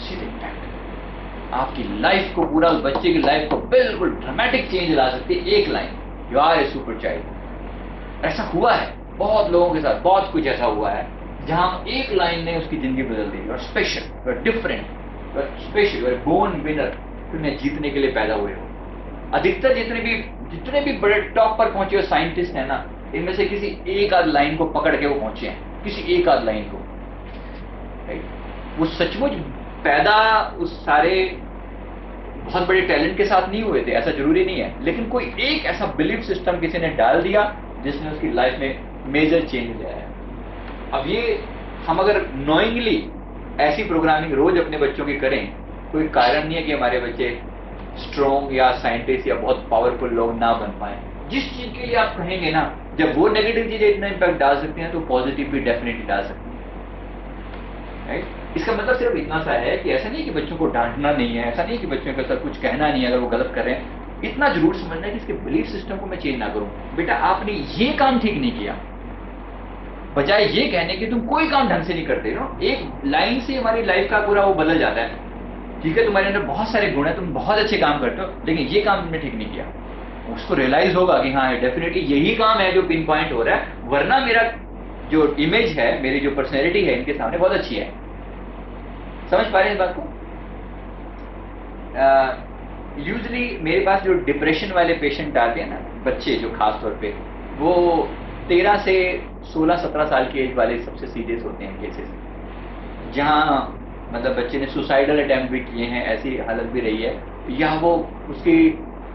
सीधे इम्पैक्ट आपकी लाइफ को, पूरा उस बच्चे की लाइफ को बिल्कुल ड्रामेटिक चेंज ला सकती है एक line, you are a super child. ऐसा हुआ है बहुत लोगों के साथ, बहुत कुछ ऐसा हुआ है जहां एक लाइन ने उसकी जिंदगी बदल दी। You are special, you are different, you are special, you are born winner. तुम्हें जीतने के लिए पैदा हुए हो। अधिकतर जितने भी बड़े टॉप पर पहुंचे हुए साइंटिस्ट हैं ना, इनमें से किसी एक आध लाइन को पकड़ के वो पहुंचे हैं, किसी एक आध लाइन को, राइट? वो सचमुच पैदा उस सारे बहुत बड़े टैलेंट के साथ नहीं हुए थे, ऐसा जरूरी नहीं है, लेकिन कोई एक ऐसा बिलीफ सिस्टम किसी ने डाल दिया जिसने उसकी लाइफ में मेजर चेंज लाया है। अब ये हम अगर नोइंगली ऐसी प्रोग्रामिंग रोज अपने बच्चों की करें, कोई कारण नहीं है कि हमारे बच्चे स्ट्रॉन्ग या साइंटिस्ट या बहुत पावरफुल लोग ना बन पाए। जिस चीज के लिए आप कहेंगे ना, जब वो नेगेटिव चीजें इतना इम्पैक्ट डाल सकती हैं तो पॉजिटिव भी डेफिनेटली डाल सकती हैं, राइट? इसका मतलब सिर्फ इतना सा है कि ऐसा नहीं कि बच्चों को डांटना नहीं है, ऐसा नहीं कि बच्चों के साथ कुछ कहना नहीं है अगर वो गलत कर रहे हैं। इतना जरूर समझना है कि इसके बिलीफ सिस्टम को मैं चेंज ना करूं। बेटा आपने ये काम ठीक नहीं किया, बजाय ये कहने कि तुम कोई काम ढंग से नहीं करते हो, एक लाइन से हमारी लाइफ का पूरा वो बदल जाता है। ठीक है, तुम्हारे अंदर बहुत सारे गुण है, तुम बहुत अच्छे काम करते हो, लेकिन ये काम तुमने ठीक नहीं किया। उसको रियलाइज होगा कि हाँ डेफिनेटली यही काम है जो पिन पॉइंट हो रहा है, वरना मेरा जो इमेज है, मेरी जो पर्सनैलिटी है इनके सामने बहुत अच्छी है। समझ पा रहे हैं इस बात को? यूजली मेरे पास जो डिप्रेशन वाले पेशेंट आते हैं ना, बच्चे जो खास तौर पे, वो 13 से 16-17 साल की एज वाले सबसे सीरियस होते हैं केसेस, जहाँ मतलब बच्चे ने सुसाइडल अटेम्प्ट भी किए हैं, ऐसी हालत भी रही है, या वो उसकी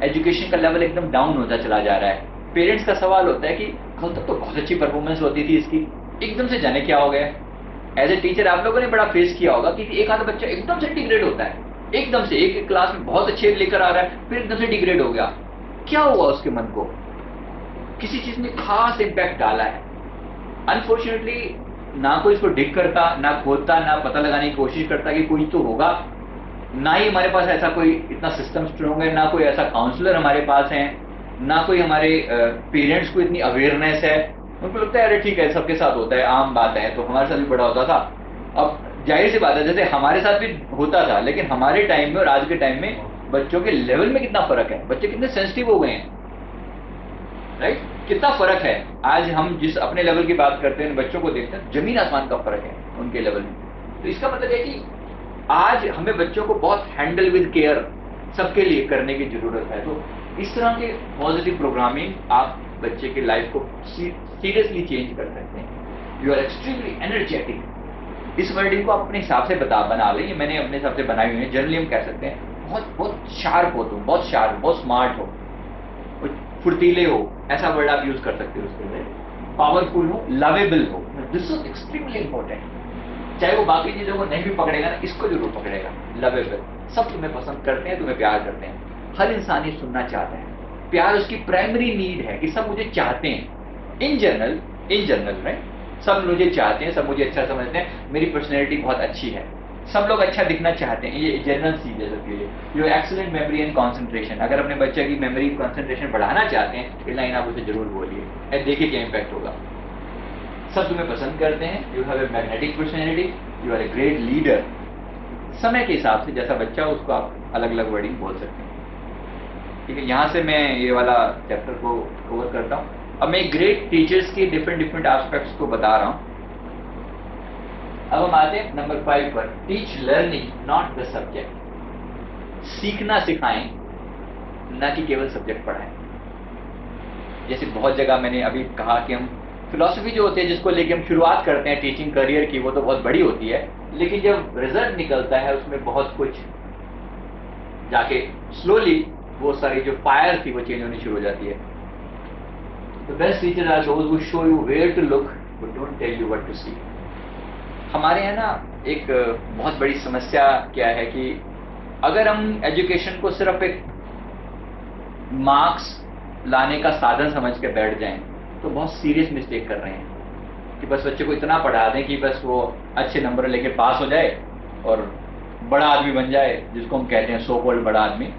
एजुकेशन का लेवल एकदम डाउन होता चला जा रहा है। पेरेंट्स का सवाल होता है कि कल तक तो बहुत अच्छी परफॉर्मेंस होती थी इसकी, एकदम से जाने क्या हो गया। एज ए टीचर आप लोगों ने बड़ा फेस किया होगा कि एक आधा बच्चा एकदम से डिग्रेड होता है, एकदम से एक क्लास में बहुत अच्छे लेकर आ रहा है, फिर एकदम से डिग्रेड हो गया। क्या हुआ उसके मन को? किसी चीज ने खास इम्पैक्ट डाला है। अनफॉर्चुनेटली ना कोई इसको डिग करता, ना खोदता, ना पता लगाने की कोशिश करता कि कोई तो होगा। ना ही हमारे पास ऐसा कोई इतना सिस्टम स्ट्रॉन्ग है, ना कोई ऐसा काउंसलर हमारे पास है, ना कोई हमारे पेरेंट्स को इतनी अवेयरनेस है। उनको लगता है अरे ठीक है सबके साथ होता है, आम बात है, तो हमारे साथ भी बड़ा होता था। अब जाहिर सी बात है जैसे हमारे साथ भी होता था, लेकिन हमारे टाइम में और आज के टाइम में बच्चों के लेवल में कितना फर्क है, बच्चे कितने सेंसिटिव हो गए हैं, राइट? कितना फर्क है। आज हम जिस अपने लेवल की बात करते हैं, बच्चों को देखते हैं, जमीन आसमान का फर्क है उनके लेवल में। तो इसका मतलब है कि आज हमें बच्चों को बहुत हैंडल विद केयर सबके लिए करने की जरूरत है। तो इस तरह के पॉजिटिव प्रोग्रामिंग आप बच्चे की लाइफ को सीरियसली चेंज कर सकते हैं। You are extremely energetic. इस वर्डिंग को आप अपने हिसाब से बना लें, ये मैंने अपने हिसाब से बनाई हुई है। जनरली हम कह सकते हैं बहुत शार्प हो तुम, बहुत शार्प, बहुत स्मार्ट हो, फुर्तीले हो, ऐसा वर्ड आप यूज कर सकते हो उसके लिए। पावरफुल हो, लवेबल हो, दिस इज एक्सट्रीमली इंपॉर्टेंट। चाहे वो बाकी चीजों को नहीं भी पकड़ेगा ना, इसको जरूर पकड़ेगा। लवेबल, सब तुम्हें पसंद करते हैं, तुम्हें प्यार करते हैं। हर इंसान ये सुनना चाहता है, प्यार उसकी प्राइमरी नीड है कि सब मुझे चाहते हैं। इन जनरल राइट, सब मुझे चाहते हैं, सब मुझे अच्छा समझते हैं, मेरी पर्सनैलिटी बहुत अच्छी है, सब लोग अच्छा दिखना चाहते हैं। ये जनरल चीज है सबके लिए। जो एक्सीलेंट मेमोरी एंड कंसंट्रेशन, अगर अपने बच्चे की मेमोरी कंसंट्रेशन बढ़ाना चाहते हैं, ये लाइन आप उसे जरूर बोलिए, देखिए क्या इम्पैक्ट होगा। सब तुम्हें पसंद करते हैं, you have a magnetic personality, you are a great leader. समय के हिसाब से जैसा बच्चा हो उसको आप अलग अलग वर्डिंग बोल सकते हैं। ठीक है, यहाँ से मैं ये वाला चैप्टर को कवर करता हूँ। अब मैं ग्रेट टीचर्स के डिफरेंट एस्पेक्ट्स को बता रहा हूँ। अब हम आते हैं नंबर 5 पर, teach learning not the subject. सीखना सिखाएं, ना कि केवल सब्जेक्ट पढ़ाएं। जैसे बहुत जगह मैंने अभी कहा कि हम फिलॉसफी जो होती है जिसको लेके हम शुरुआत करते हैं टीचिंग करियर की, वो तो बहुत बड़ी होती है, लेकिन जब रिजल्ट निकलता है उसमें बहुत कुछ जाके स्लोली वो सारी जो फायर थी वो चेंज होनी शुरू हो जाती है। The best teachers are those who show you where to look but don't tell you what to see। हमारे यहाँ ना एक बहुत बड़ी समस्या क्या है कि अगर हम एजुकेशन को सिर्फ एक मार्क्स लाने का साधन समझ के बैठ जाएं तो बहुत सीरियस मिस्टेक कर रहे हैं कि बस बच्चे को इतना पढ़ा दें कि बस वो अच्छे नंबर लेके पास हो जाए और बड़ा आदमी बन जाए, जिसको हम कहते हैं सो कॉल्ड बड़ा आदमी।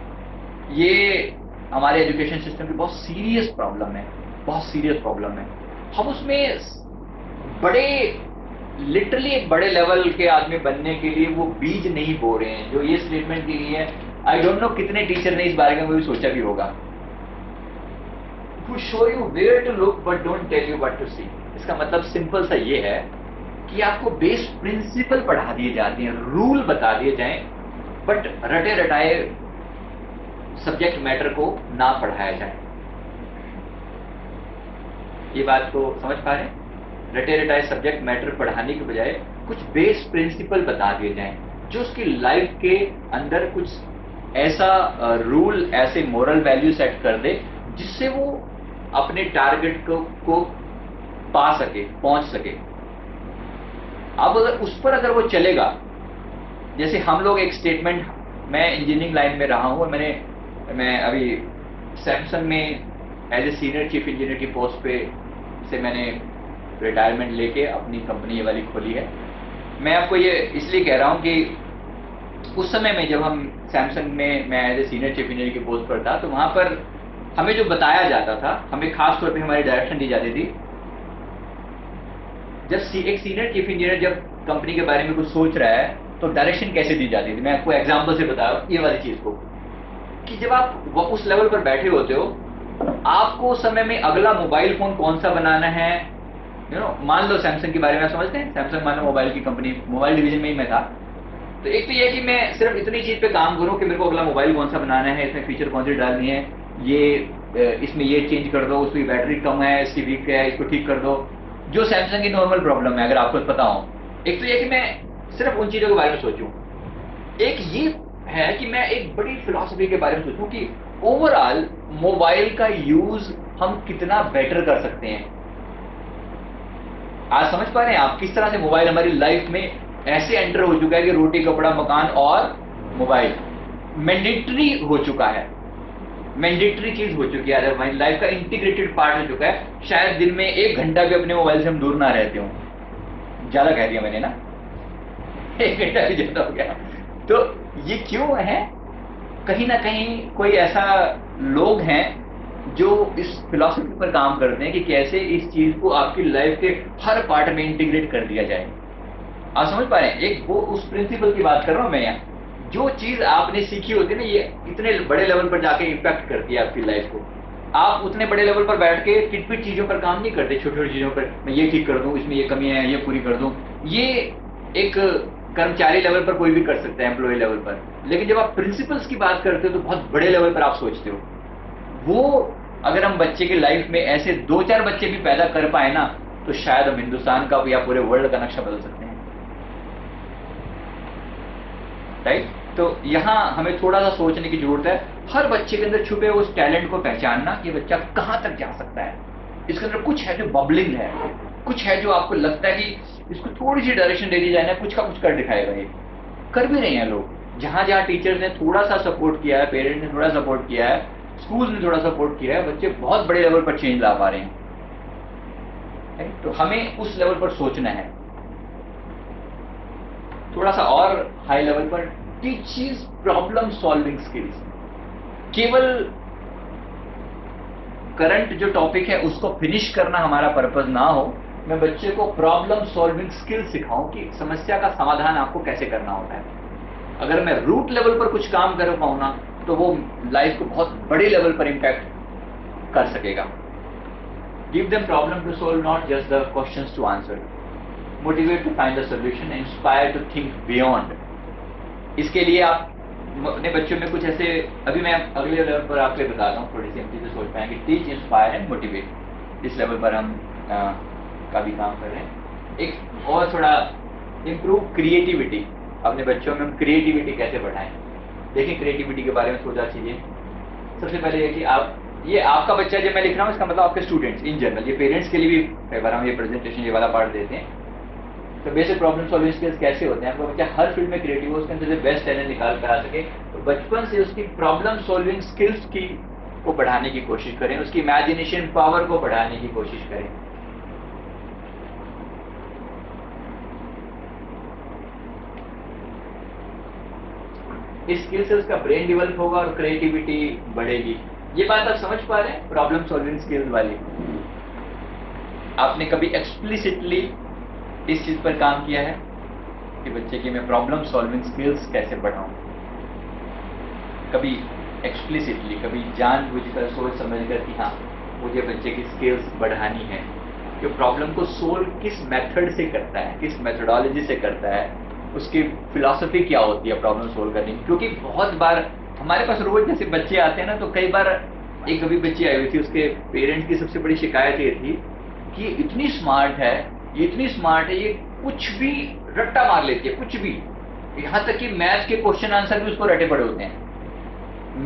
ये हमारे एजुकेशन सिस्टम की बहुत सीरियस प्रॉब्लम है, बहुत सीरियस प्रॉब्लम है। हम उसमें बड़े लिटरली एक बड़े लेवल के आदमी बनने के लिए वो बीज नहीं बो रहे हैं। जो ये स्टेटमेंट दी गई है, आई डोंट नो कितने टीचर ने इस बारे में भी सोचा भी होगा। Who show you where to look but don't tell you what to see। इसका मतलब सिंपल सा ये है कि आपको बेस प्रिंसिपल पढ़ा दिए जाते हैं, रूल बता दिए जाएं, बट रटे रटाए सब्जेक्ट मैटर को ना पढ़ाया जाए। ये बात को समझ पा रहे हैं? रटे रटाए सब्जेक्ट मैटर पढ़ाने के बजाय कुछ बेस प्रिंसिपल बता दिए जाएं जो उसकी लाइफ के अंदर कुछ ऐसा रूल, ऐसे मोरल वैल्यू सेट कर दे जिससे वो अपने टारगेट को पा सके, पहुंच सके। अब अगर उस पर अगर वो चलेगा, जैसे हम लोग एक स्टेटमेंट, मैं इंजीनियरिंग लाइन में रहा हूं और मैं अभी सैमसंग में as a senior chief engineer की पोस्ट पे से मैंने रिटायरमेंट लेके अपनी कंपनी ये वाली खोली है। मैं आपको ये इसलिए कह रहा हूं कि उस समय में जब हम सैमसंग में मैं as a senior chief engineer की पोस्ट पर था तो वहां पर हमें जो बताया जाता था, हमें खास तौर पे हमारी डायरेक्शन दी जाती थी। जब एक सीनियर चीफ इंजीनियर जब कंपनी के बारे में कुछ सोच रहा है तो डायरेक्शन कैसे दी जाती थी, मैं आपको एग्जांपल से बता रहा हूं ये वाली चीज को, कि जब आप उस लेवल पर बैठे होते हो, आपको उस समय में अगला मोबाइल फोन कौन सा बनाना है, मान लो सैमसंग के बारे में आप समझते हैं, सैमसंग मान लो मोबाइल की कंपनी, मोबाइल डिवीजन में ही मैं था। तो एक तो ये कि मैं सिर्फ इतनी चीज पे काम करूं कि मेरे को अगला मोबाइल कौन सा बनाना है, इसमें फीचर कौन सी डालनी है, ये इसमें ये चेंज कर दो, उसकी बैटरी कम है, इसकी वीक है, इसको ठीक कर दो, जो सैमसंग की नॉर्मल प्रॉब्लम है अगर आपको पता हो। एक तो ये कि मैं सिर्फ उन चीजों के बारे में सोचूं, एक ये है कि मैं एक बड़ी फिलॉसफी के बारे में सोचूं कि ओवरऑल मोबाइल का यूज हम कितना बेटर कर सकते हैं। आज समझ पा रहे हैं आप किस तरह से मोबाइल हमारी लाइफ में ऐसे एंटर हो चुका है कि रोटी कपड़ा मकान और मोबाइल मैंडेटरी हो चुका है, मैंडेटरी चीज हो चुकी है, हमारी लाइफ का इंटीग्रेटेड पार्ट हो चुका है। शायद दिन में 1 घंटा भी अपने मोबाइल से हम दूर ना रहते हो, ज्यादा कह दिया मैंने ना, 1 घंटा भी ज्यादा हो गया। तो ये क्यों है? कहीं ना कहीं कोई ऐसा लोग हैं जो इस फिलॉसफी पर काम करते हैं कि कैसे इस चीज को आपकी लाइफ के हर पार्ट में इंटीग्रेट कर दिया जाए। आप समझ पा रहे हैं? एक वो उस प्रिंसिपल की बात कर रहा हूं मैं यहाँ। जो चीज आपने सीखी होती है ना, ये इतने बड़े लेवल पर जाके इम्पैक्ट करती है आपकी लाइफ को। आप उतने बड़े लेवल पर बैठ के टिट-पिट चीजों पर काम नहीं करते, छोटी छोटी चीजों पर, मैं ये ठीक कर दूं, इसमें ये कमी है, ये पूरी कर दूं। ये एक कर्मचारी लेवल पर कोई भी कर सकता है, एम्प्लॉय लेवल पर। लेकिन जब आप प्रिंसिपल्स की बात करते हो तो बहुत बड़े लेवल पर आप सोचते हो। वो अगर हम बच्चे की लाइफ में ऐसे 2-4 बच्चे भी पैदा कर पाए ना, तो शायद हम हिंदुस्तान का या पूरे वर्ल्ड का नक्शा बदल सकते हैं। राइट? तो यहाँ हमें थोड़ा सा सोचने की जरूरत है। हर बच्चे के अंदर छुपे उस टैलेंट को पहचानना कि बच्चा कहाँ तक जा सकता है। इसके अंदर कुछ है जो बबलिंग है, कुछ है जो आपको लगता है कि इसको थोड़ी सी डायरेक्शन दे दी जाए ना, कुछ का कुछ कर दिखाएगा। ये कर भी रहे हैं लोग। जहां जहां टीचर्स ने थोड़ा सा सपोर्ट किया है, पेरेंट्स ने थोड़ा सपोर्ट किया है, स्कूल ने थोड़ा सपोर्ट किया है, बच्चे बहुत बड़े लेवल पर चेंज ला पा रहे हैं। तो हमें उस लेवल पर सोचना है। थोड़ा सा और हाई लेवल पर टीचेस प्रॉब्लम सॉल्विंग स्किल्स। केवल करंट जो टॉपिक है उसको फिनिश करना हमारा पर्पस ना हो, मैं बच्चे को प्रॉब्लम सॉल्विंग स्किल सिखाऊं कि समस्या का समाधान आपको कैसे करना होता है। अगर मैं रूट लेवल पर कुछ काम कर पाऊं ना, तो वो लाइफ को बहुत बड़े लेवल पर इंपैक्ट कर सकेगा। Give them problem to solve, not just the questions to answer. Motivate to find the solution, inspire to think beyond. इसके लिए आप अपने बच्चों में कुछ ऐसे, अभी मैं अगले लेवल पर आपको बताता हूँ, थोड़ी सी हम चीजें सोच पाएंगे। Teach, inspire and motivate. इस लेवल पर हम का भी काम कर रहे हैं। एक और थोड़ा इम्प्रूव क्रिएटिविटी, अपने बच्चों में हम क्रिएटिविटी कैसे बढ़ाएं। देखिए क्रिएटिविटी के बारे में सोचा चीजें, सबसे पहले है कि आप, ये आपका बच्चा जब मैं लिख रहा हूँ इसका मतलब आपके स्टूडेंट्स इन जनरल, ये पेरेंट्स के लिए भी कई बार हम ये प्रेजेंटेशन ये वाला पार्ट देते हैं। तो बेसिक प्रॉब्लम सॉल्विंग स्किल्स कैसे होते हैं, आपका बच्चा हर फील्ड में क्रिएटिव हो, उसके अंदर से बेस्ट टैलेंट निकाल कर आ सके, तो बचपन से उसकी प्रॉब्लम सॉल्विंग स्किल्स की को बढ़ाने की कोशिश करें, उसकी इमेजिनेशन पावर को बढ़ाने की कोशिश करें। इस स्किल से उसका ब्रेन डेवलप होगा और क्रिएटिविटी बढ़ेगी। ये बात आप समझ पा रहे हैं, प्रॉब्लम सॉल्विंग स्किल्स वाली। आपने कभी एक्सप्लिसिटली इस चीज पर काम किया है कि बच्चे की मैं प्रॉब्लम सॉल्विंग स्किल्स कैसे बढ़ाऊं? कभी एक्सप्लिसिटली, कभी जानबूझकर सोच समझकर कि हाँ मुझे बच्चे की स्किल्स बढ़ानी है, जो प्रॉब्लम को सोल्व किस मेथड से करता है, किस मेथोडोलॉजी से करता है, उसकी फिलॉसफी क्या होती है प्रॉब्लम सोल्व करने की। क्योंकि बहुत बार हमारे पास रोज जैसे बच्चे आते हैं ना, तो कई बार एक अभी बच्ची आई हुई थी, उसके पेरेंट्स की सबसे बड़ी शिकायत ये थी कि ये इतनी स्मार्ट है, ये इतनी स्मार्ट है, ये कुछ भी रट्टा मार लेती है, कुछ भी, यहाँ तक कि मैथ्स के क्वेश्चन आंसर भी उसको रटे पड़े होते हैं।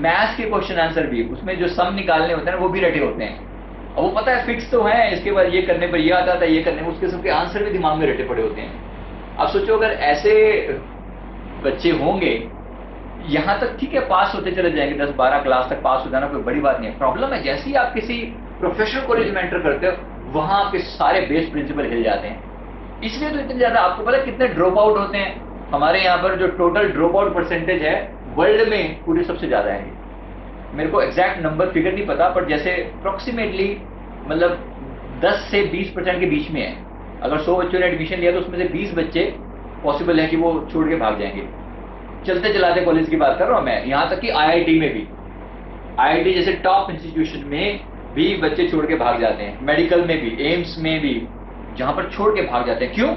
मैथ्स के क्वेश्चन आंसर भी, उसमें जो सम निकालने होते हैं वो भी रटे होते हैं, और वो पता है फिक्स तो है, इसके बाद ये करने पर ये आता था, ये करने पर उसके सबके आंसर भी दिमाग में रटे पड़े होते हैं। अब सोचो अगर ऐसे बच्चे होंगे, यहाँ तक ठीक है पास होते चले जाएंगे, 10-12 क्लास तक पास हो जाना कोई बड़ी बात नहीं है। प्रॉब्लम है जैसे ही आप किसी प्रोफेशनल कॉलेज में एंटर करते हो, वहां आपके सारे बेस प्रिंसिपल हिल जाते हैं। इसलिए तो इतने ज्यादा, आपको पता है कितने ड्रॉप आउट होते हैं हमारे यहाँ पर? जो टोटल ड्रॉप आउट परसेंटेज है वर्ल्ड में पूरे सबसे ज्यादा है। मेरे को एग्जैक्ट नंबर फिगर नहीं पता, पर जैसे अप्रोक्सीमेटली मतलब 10 से 20% के बीच में है। अगर 100 बच्चों ने एडमिशन लिया तो उसमें से 20 बच्चे पॉसिबल है कि वो छोड़ के भाग जाएंगे। चलते चलाते कॉलेज की बात कर रहा हूँ मैं, यहाँ तक कि आईआईटी में भी, आईआईटी जैसे टॉप इंस्टीट्यूशन में भी बच्चे छोड़ के भाग जाते हैं, मेडिकल में भी, एम्स में भी, जहां पर छोड़ के भाग जाते हैं। क्यों?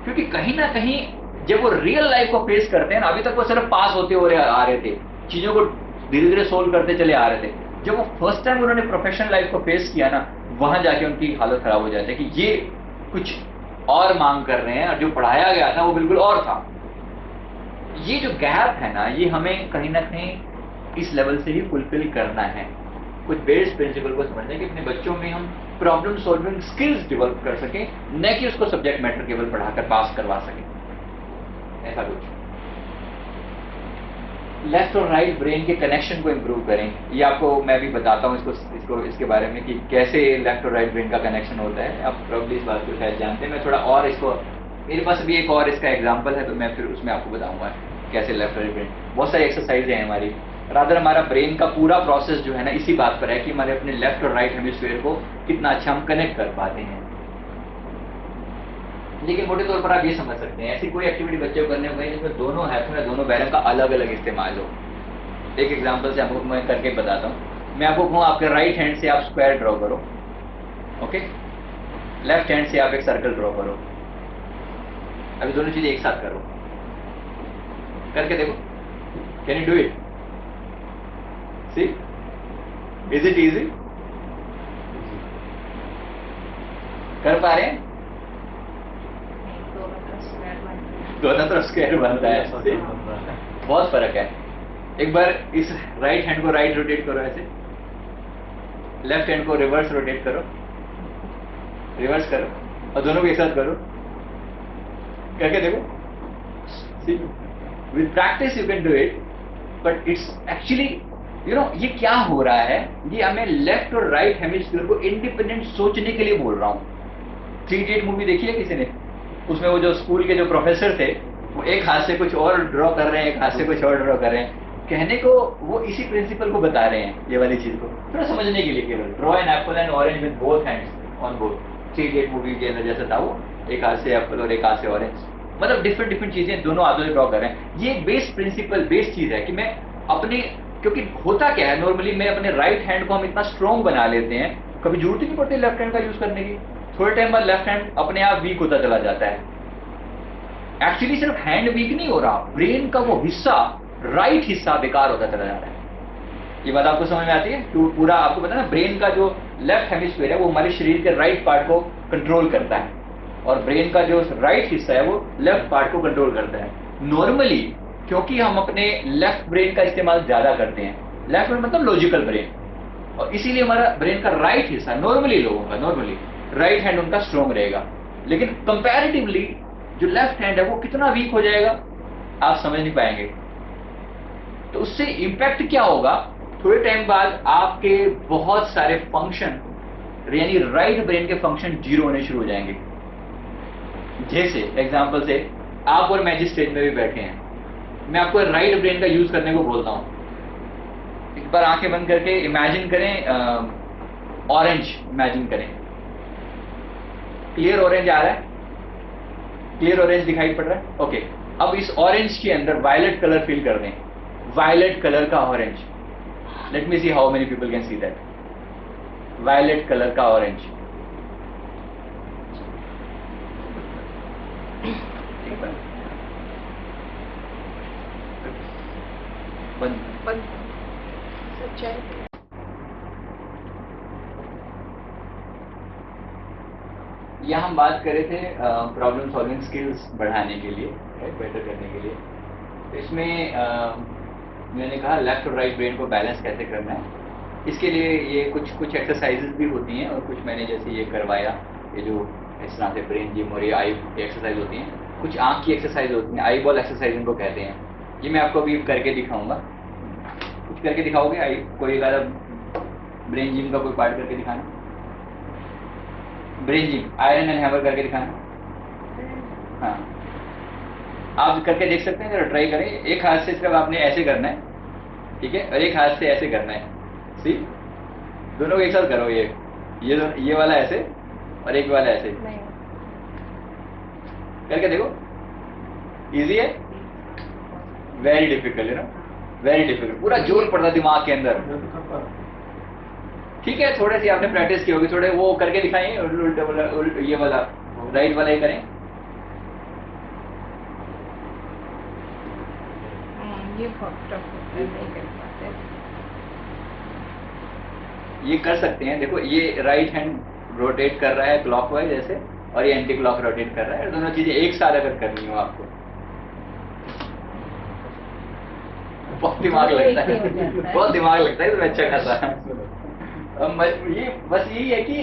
क्योंकि कहीं ना कहीं जब वो रियल लाइफ को फेस करते हैं ना, अभी तक वो सिर्फ पास होते हो आ रहे थे, चीजों को धीरे धीरे सोल्व करते चले आ रहे थे। जब वो फर्स्ट टाइम उन्होंने प्रोफेशनल लाइफ को फेस किया ना, वहां जाके उनकी हालत खराब हो जाती है कि ये कुछ और मांग कर रहे हैं और जो पढ़ाया गया था वो बिल्कुल और था। ये जो गैप है ना, ये हमें कहीं ना कहीं इस लेवल से ही फुलफिल करना है। कुछ बेस प्रिंसिपल को समझना है कि अपने बच्चों में हम प्रॉब्लम सॉल्विंग स्किल्स डेवलप कर सकें, न कि उसको सब्जेक्ट मैटर केवल पढ़ाकर पास करवा सकें, ऐसा कुछ। लेफ्ट और राइट ब्रेन के कनेक्शन को इंप्रूव करें। ये आपको मैं भी बताता हूँ इसके बारे में कि कैसे लेफ्ट और राइट ब्रेन का कनेक्शन होता है। आप प्रॉब्ली इस बात को शायद जानते हैं। मैं थोड़ा और इसको, मेरे पास भी एक और इसका एग्जाम्पल है, तो मैं फिर उसमें आपको बताऊंगा कैसे लेफ्ट और राइट ब्रेन। बहुत सारी एक्सरसाइज है हमारी, रादर हमारा ब्रेन का पूरा प्रोसेस जो है ना इसी बात पर है कि हमारे अपने लेफ्ट और राइट हेमिस्फीयर को कितना अच्छा हम कनेक्ट कर पाते हैं। लेकिन मोटे तौर पर आप ये समझ सकते हैं, ऐसी कोई एक्टिविटी बच्चे को करने को है जिसमें दोनों हाथों या दोनों पैरों का अलग अलग इस्तेमाल हो। एक एग्जांपल से आपको मैं करके बताता हूँ। मैं आपको कहूँ आपके राइट हैंड से आप स्क्वायर ड्रॉ करो, ओके, लेफ्ट हैंड से आप एक सर्कल ड्रॉ करो। अभी दोनों चीजें एक साथ करो, करके देखो, can you do it? See, is it easy? कर पा रहे हैं? दोनों तरफ स्क्वायर बनता है, बहुत फर्क है। एक बार इस राइट हैंड को राइट रोटेट करो ऐसे, लेफ्ट हैंड को रिवर्स रोटेट करो, रिवर्स करो, और दोनों को एक साथ करो, करके देखो। See, with practice you can do it, but it's actually ये क्या हो रहा है, ये हमें लेफ्ट और राइट हेमिस्फीयर को इंडिपेंडेंट सोचने के लिए बोल रहा हूँ। 3 Idiot मूवी देखी है किसी ने? उसमें वो जो स्कूल के जो प्रोफेसर थे, वो एक हाथ से कुछ और ड्रॉ कर रहे हैं, एक हाथ से कुछ और ड्रॉ कर रहे हैं। कहने को वो इसी प्रिंसिपल को बता रहे हैं, ये वाली चीज को थोड़ा समझने के लिए केवल। Draw an apple and orange with both hands on both. 3 Idiot movie के अंदर जैसा था वो, एक हाथ से एप्पल और एक हाथ से ऑरेंज, मतलब डिफरेंट चीजें दोनों हाथों से ड्रॉ कर रहे हैं। ये बेस प्रिंसिपल, बेस चीज है कि मैं अपने, क्योंकि होता क्या है नॉर्मली मैं अपने राइट हैंड को हम इतना स्ट्रॉन्ग बना लेते हैं, कभी जरूरत ही नहीं पड़ती लेफ्ट हैंड का यूज करने की। थोड़े टाइम बाद लेफ्ट हैंड अपने आप वीक होता चला जाता है। एक्चुअली सिर्फ हैंड वीक नहीं हो रहा, ब्रेन का वो हिस्सा, राइट हिस्सा बेकार होता चला जा रहा है। ये बात आपको समझ में आती है? तो पूरा आपको पता है ना, ब्रेन का जो लेफ्ट हेमिस्फीयर है वो हमारे शरीर के राइट पार्ट को कंट्रोल करता है। और ब्रेन का जो राइट हिस्सा है वो लेफ्ट पार्ट को कंट्रोल करता है। नॉर्मली क्योंकि हम अपने लेफ्ट ब्रेन का इस्तेमाल ज्यादा करते हैं, लेफ्ट ब्रेन मतलब लॉजिकल ब्रेन, और इसीलिए हमारा ब्रेन का राइट हिस्सा नॉर्मली लोगों का, नॉर्मली राइट हैंड उनका स्ट्रॉन्ग रहेगा, लेकिन कंपैरेटिवली जो लेफ्ट हैंड है वो कितना वीक हो जाएगा आप समझ नहीं पाएंगे। तो उससे इंपैक्ट क्या होगा, थोड़े टाइम बाद आपके बहुत सारे फंक्शन यानी राइट ब्रेन के फंक्शन जीरो होने शुरू हो जाएंगे। जैसे एग्जांपल से आप और मैं जिस स्टेज में भी बैठे हैं, मैं आपको राइट ब्रेन का यूज करने को बोलता हूं। एक बार आंखें बंद करके इमेजिन करें, ऑरेंज इमेजिन करें, क्लियर ऑरेंज आ रहा है, क्लियर ऑरेंज दिखाई पड़ रहा है, ओके। अब इस ऑरेंज के अंदर वायलेट कलर फील कर दें, वायलेट कलर का orange, let me see how many people can see that, violet colour का ऑरेंज। बंद। यहाँ हम बात कर रहे थे प्रॉब्लम सॉल्विंग स्किल्स बढ़ाने के लिए, बेटर करने के लिए। तो इसमें मैंने कहा लेफ्ट और राइट ब्रेन को बैलेंस कैसे करना है, इसके लिए ये कुछ एक्सरसाइजेज भी होती हैं, और कुछ मैंने जैसे ये करवाया, ये जो इस तरह से ब्रेन जिम और ये आई की एक्सरसाइज होती हैं, कुछ आँख की एक्सरसाइज होती हैं, आई बॉल एक्सरसाइज इनको कहते हैं। ये मैं आपको अभी करके दिखाऊंगा, कुछ करके दिखाओगे? आई कोई अगर ब्रेन जिम का कोई पार्ट करके दिखाना, brain gym iron and hammer करके दिखाना। हाँ, आप करके देख सकते हैं, जरा ट्राई करें। एक हाथ से सिर्फ आपने ऐसे करना है, ठीक है, और एक हाथ से ऐसे करना है, सी दोनों को एक साथ करो। ये वाला ऐसे और एक वाला ऐसे करके देखो, इजी है, वेरी डिफिकल्ट है ना, वेरी डिफिकल्ट, पूरा जोर पड़ता है दिमाग के अंदर। ठीक है, थोड़ी सी आपने प्रैक्टिस की होगी, थोड़े वो करके दिखाएं, उल्टा वाला, ये वाला राइट वाला ही करें। ये बहुत टफ होता है, नहीं कर पाते। ये कर सकते हैं, देखो ये राइट हैंड रोटेट कर रहा है क्लॉकवाइज ऐसे, और ये एंटी क्लॉक रोटेट कर रहा है, दोनों चीजें एक साथ अगर करनी हो आपको, बहुत दिमाग लगता है, बहुत दिमाग लगता है, तो अच्छा खासा। ये बस यही है कि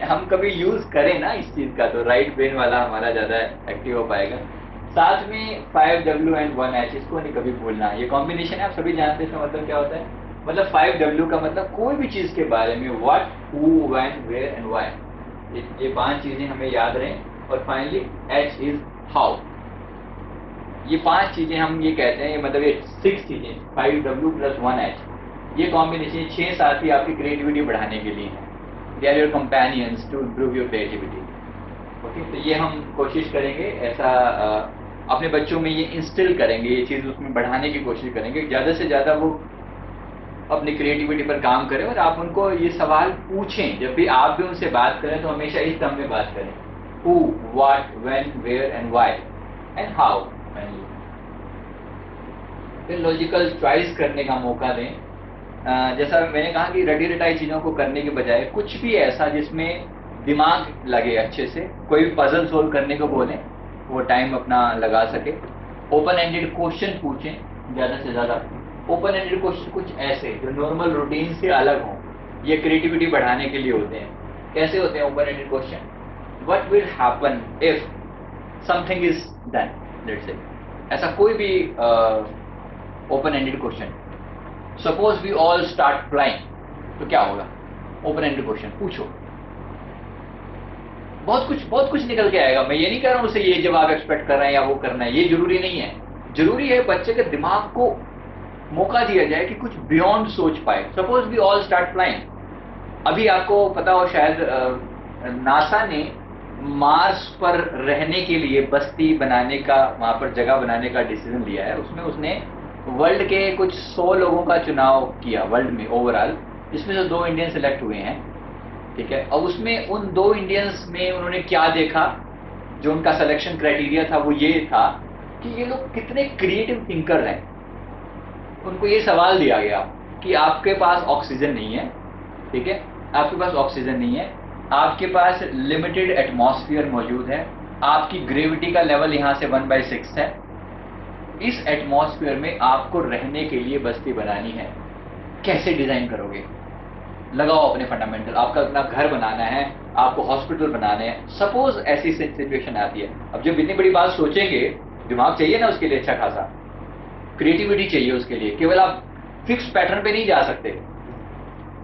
हम कभी यूज करें ना इस चीज का, तो राइट ब्रेन वाला हमारा ज्यादा एक्टिव हो पाएगा। साथ में 5W and 1H, इसको नहीं कभी भूलना। ये कॉम्बिनेशन है, आप सभी जानते हैं इसका मतलब क्या होता है। मतलब 5W का मतलब कोई भी चीज के बारे में, what, who, when, where and why, ये 5 चीजें हमें याद रहें। और फाइनली H इज हाउ। ये 5 चीजें हम ये कहते हैं, मतलब ये 6 चीजें 5W + 1H, ये कॉम्बिनेशन 6 साथी आपकी क्रिएटिविटी बढ़ाने के लिए हैं। They are your companions to improve your creativity. Okay, तो ये हम कोशिश करेंगे ऐसा अपने बच्चों में ये इंस्टिल करेंगे, ये चीज़ उसमें बढ़ाने की कोशिश करेंगे, ज़्यादा से ज़्यादा वो अपनी क्रिएटिविटी पर काम करें। और आप उनको ये सवाल पूछें, जब भी आप भी उनसे बात करें तो हमेशा इस टर्म में बात करें, who, what, when, where and why and how. फिर लॉजिकल चॉइस करने का मौका दें। जैसा मैंने कहा कि रटी रटाई चीज़ों को करने के बजाय कुछ भी ऐसा जिसमें दिमाग लगे अच्छे से, कोई पजल सोल्व करने को बोलें, वो टाइम अपना लगा सके। ओपन एंडेड क्वेश्चन पूछें ज़्यादा से ज़्यादा। ओपन एंडेड क्वेश्चन कुछ ऐसे जो नॉर्मल रूटीन से अलग हों, ये क्रिएटिविटी बढ़ाने के लिए होते हैं। कैसे होते हैं open ended question? What will happen if something is done, let's say, ऐसा कोई भी open ended question. Suppose we all start flying, तो क्या होगा? ओपन एंडेड क्वेश्चन पूछो, बहुत कुछ निकल के आएगा। मैं ये नहीं कह रहा हूँ उसे ये जवाब एक्सपेक्ट कर रहे हैं या वो करना है, ये जरूरी नहीं है। जरूरी है बच्चे के दिमाग को मौका दिया जाए कि कुछ बियॉन्ड सोच पाए। Suppose we all start flying. अभी आपको पता हो शायद नासा ने मार्स पर रहने के लिए बस्ती बनाने का, वहां पर जगह बनाने का डिसीजन लिया है। उसमें उसने वर्ल्ड के कुछ 100 लोगों का चुनाव किया वर्ल्ड में ओवरऑल, जिसमें से 2 इंडियन सेलेक्ट हुए हैं, ठीक है। और उसमें उन 2 इंडियंस में उन्होंने क्या देखा, जो उनका सिलेक्शन क्राइटेरिया था वो ये था कि ये लोग कितने क्रिएटिव थिंकर हैं। उनको ये सवाल दिया गया कि आपके पास ऑक्सीजन नहीं है, ठीक है, आपके पास ऑक्सीजन नहीं है, आपके पास लिमिटेड एटमॉस्फेयर मौजूद है, आपकी ग्रेविटी का लेवल यहाँ से 1/6 है। इस एटमॉस्फेयर में आपको रहने के लिए बस्ती बनानी है। कैसे डिजाइन करोगे? लगाओ अपने फंडामेंटल। आपका अपना घर बनाना है, आपको हॉस्पिटल बनाने हैं। सपोज ऐसी सिचुएशन आती है, अब जब इतनी बड़ी बात सोचेंगे, दिमाग चाहिए ना उसके लिए अच्छा खासा, क्रिएटिविटी चाहिए उसके लिए। केवल आप फिक्स पैटर्न पे नहीं जा सकते,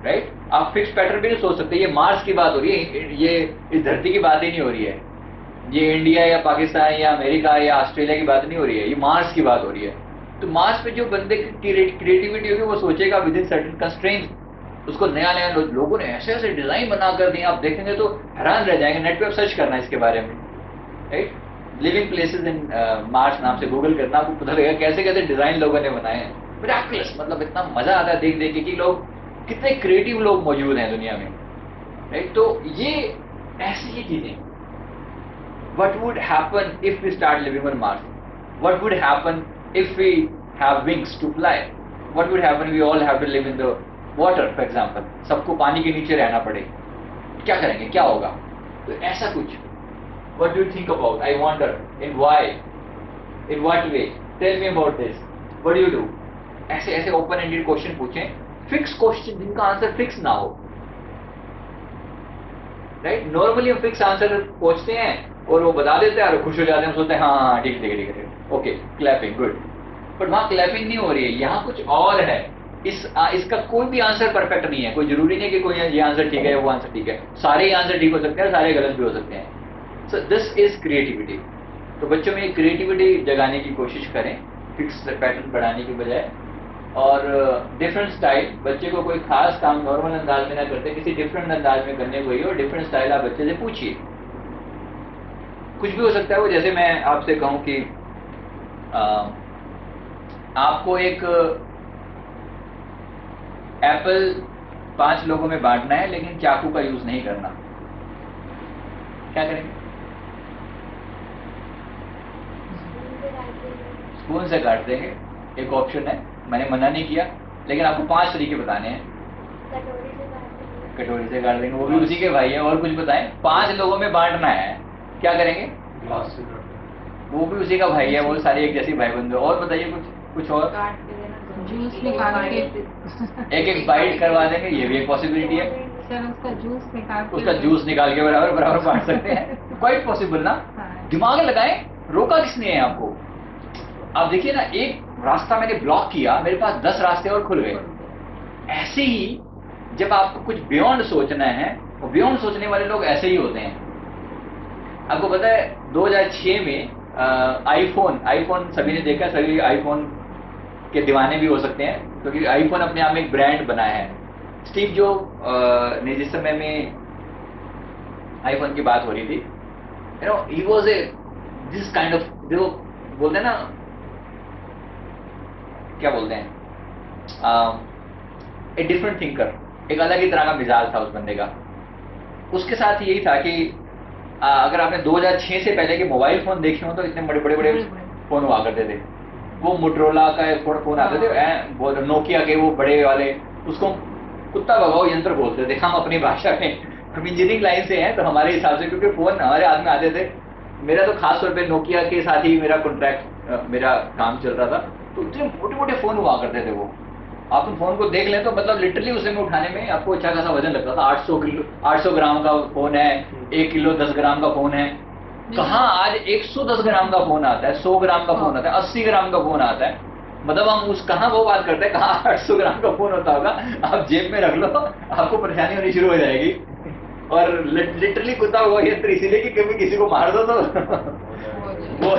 राइट? आप फिक्स पैटर्न पे नहीं सोच सकते। ये मार्स की बात हो रही है, ये इस धरती की बात ही नहीं हो रही है, ये इंडिया या पाकिस्तान या अमेरिका या ऑस्ट्रेलिया की बात नहीं हो रही है, ये मार्स की बात हो रही है। तो मार्स पे जो बंदे की क्रिएटिविटी होगी वो सोचेगा विद इन सर्टेन कंस्ट्रेंट्स। उसको नया नया लोगों ने ऐसे ऐसे डिजाइन बना कर दिए, आप देखेंगे तो हैरान रह जाएंगे। नेट पे सर्च करना इसके बारे में, right? Living places in Mars नाम से गूगल करना, आपको पता लगेगा कैसे कैसे डिजाइन लोगों ने बनाए हैं। मिरेकलस, मतलब इतना मजा आता है देख देख के कि लोग कितने क्रिएटिव लोग मौजूद हैं दुनिया में, राइट? तो ये ऐसी ही चीजें। What would happen if we start living on Mars? What would happen if we have wings to fly? What would happen if we all have to live in the water, for example? सबको पानी के नीचे रहना पड़े, क्या करेंगे, क्या होगा? तो ऐसा कुछ। What do you think about? I wonder. In why? In what way? Tell me about this. What do you do? ऐसे ऐसे ओपन एंडेड क्वेश्चन पूछें, फिक्स क्वेश्चन जिनका आंसर फिक्स ना हो, राइट? नॉर्मली हम फिक्स आंसर पूछते हैं और वो बता देते हैं और खुश हो जाते हैं, सोचते हैं हाँ हाँ ठीक है ठीक है, ओके, क्लैपिंग, गुड। बट वहाँ क्लैपिंग नहीं हो रही है, यहाँ कुछ और है। इसका कोई भी आंसर परफेक्ट नहीं है। कोई जरूरी नहीं कि कोई ये आंसर ठीक है वो आंसर ठीक है, सारे आंसर ठीक हो सकते हैं, सारे गलत भी हो सकते हैं। So this is creativity. तो बच्चों में क्रिएटिविटी जगाने की कोशिश करें, फिक्स पैटर्न बढ़ाने की बजाय। और डिफरेंट स्टाइल, बच्चे को कोई खास काम नॉर्मल अंदाज में ना करते, किसी डिफरेंट अंदाज में करने को ही, और डिफरेंट स्टाइल आप बच्चे से पूछिए। कुछ भी हो सकता है वो, जैसे मैं आपसे कहूं कि आपको एक एप्पल 5 लोगों में बांटना है लेकिन चाकू का यूज नहीं करना, क्या करेंगे? स्पून से काट देंगे, एक ऑप्शन है। मैंने मना नहीं किया, लेकिन आपको 5 तरीके बताने हैं। कटोरी से काट देंगे, वो भी उसी के भाई है। और कुछ बताएं? 5 लोगों में बांटना है, क्या करेंगे? ग्लास से काट वो भी उसी का भाई है, वो सारी एक जैसी भाई बंधु। और बताइए कुछ और? जूस निकाल के एक एक बाइट करवा देंगे, ये भी एक पॉसिबिलिटी है। सर उसका जूस निकाल के, उसका जूस निकाल के बराबर बराबर बांट सकते हैं, क्वाइट पॉसिबल ना। दिमाग लगाएं, रोका किसने है आपको? आप देखिए ना, एक रास्ता मैंने ब्लॉक किया, मेरे पास 10 रास्ते और खुल गए। ऐसे ही जब आपको कुछ बियॉन्ड सोचना है, और बियॉन्ड सोचने वाले लोग ऐसे ही होते हैं। आपको पता है 2006 में आईफोन सभी ने देखा, सभी आईफोन के दीवाने भी हो सकते हैं, क्योंकि आईफोन अपने आप में एक ब्रांड बनाया है। स्टीव जॉब ने जिस समय में आईफोन की बात हो रही थी, you know, he was a this kind of, जो बोलते हैं ना, क्या बोलते हैं, ए डिफरेंट थिंकर, एक अलग ही तरह का मिजाज था उस बंदे का। उसके साथ यही था कि अगर आपने 2006 से पहले के मोबाइल फोन देखे हो तो इतने बड़े बड़े फोन हुआ करते थे। वो मोटरोला का फोन आते थे, नोकिया के वो बड़े वाले, उसको कुत्ता भगाओ यंत्र बोलते थे हम अपनी भाषा में। हम इंजीनियरिंग लाइन से हैं तो हमारे हिसाब से, क्योंकि फोन हमारे हाथ में आते थे। मेरा तो खास तौर पे नोकिया के साथ ही मेरा कॉन्ट्रैक्ट, मेरा काम चल रहा था, तो इतने मोटे मोटे फोन हुआ करते थे वो। आप उन फोन को देख लें तो मतलब लिटरली उसे में उठाने में आपको अच्छा खासा वजन लगता था। 800 ग्राम का फोन है, 1 किलो 10 ग्राम का फोन है। कहाँ आज 110 ग्राम का फोन आता है, 100 ग्राम का फोन आता है, 80 ग्राम का फोन आता है। मतलब हम कहाँ वो बात करते हैं, कहाँ 800 ग्राम का फोन होता होगा। आप जेब में रख लो, आपको परेशानी होनी शुरू हो जाएगी। और लिटरली कुत्ता हुआ यंत्र इसीलिए कि कभी किसी को मार दो तो वो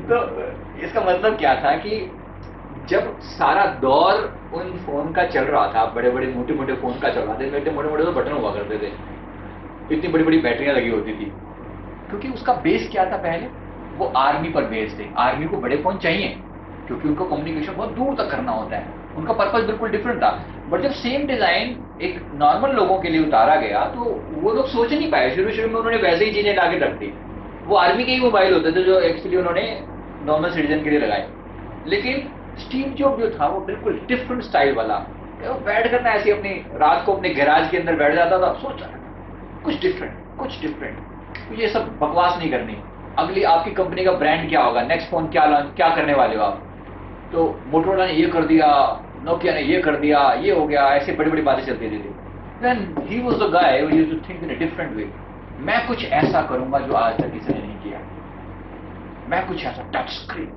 तो इसका मतलब क्या था कि जब सारा दौर उन फोन का चल रहा था, बड़े बड़े मोटे मोटे फोन का चल रहा था, इतने मोटे मोटे तो बटन हुआ करते थे, इतनी बड़ी बड़ी बैटरियां लगी होती थी। क्योंकि उसका बेस क्या था, पहले वो आर्मी पर बेस थे। आर्मी को बड़े फोन चाहिए क्योंकि उनको कम्युनिकेशन बहुत दूर तक करना होता है, उनका पर्पस बिल्कुल डिफरेंट था। बट जब सेम डिजाइन एक नॉर्मल लोगों के लिए उतारा गया तो वो लोग सोच नहीं पाए। शुरू शुरू में उन्होंने वैसे ही चीजें लाके रख दी। वो आर्मी के ही मोबाइल होते थे जो एक्चुअली उन्होंने नॉर्मल सिटीजन के लिए लगाए। लेकिन स्टीव जॉब जो था वो बिल्कुल डिफरेंट स्टाइल वाला, वो बैठ कर ना ऐसी अपनी रात को अपने गैराज के अंदर बैठ जाता था, सोच रहा कुछ डिफरेंट, ये सब बकवास नहीं करनी। अगली आपकी कंपनी का ब्रांड क्या होगा, नेक्स्ट फोन क्या करने वाले हो आप, तो मोटोरोला ने ये कर दिया, नोकिया ने ये कर दिया, ये हो गया, ऐसे बड़ी बड़ी बातें चलती थी। Then he was the guy who used to think in a different way. मैं कुछ ऐसा करूंगा जो आज तक किसी ने नहीं किया, मैं कुछ ऐसा touch screen,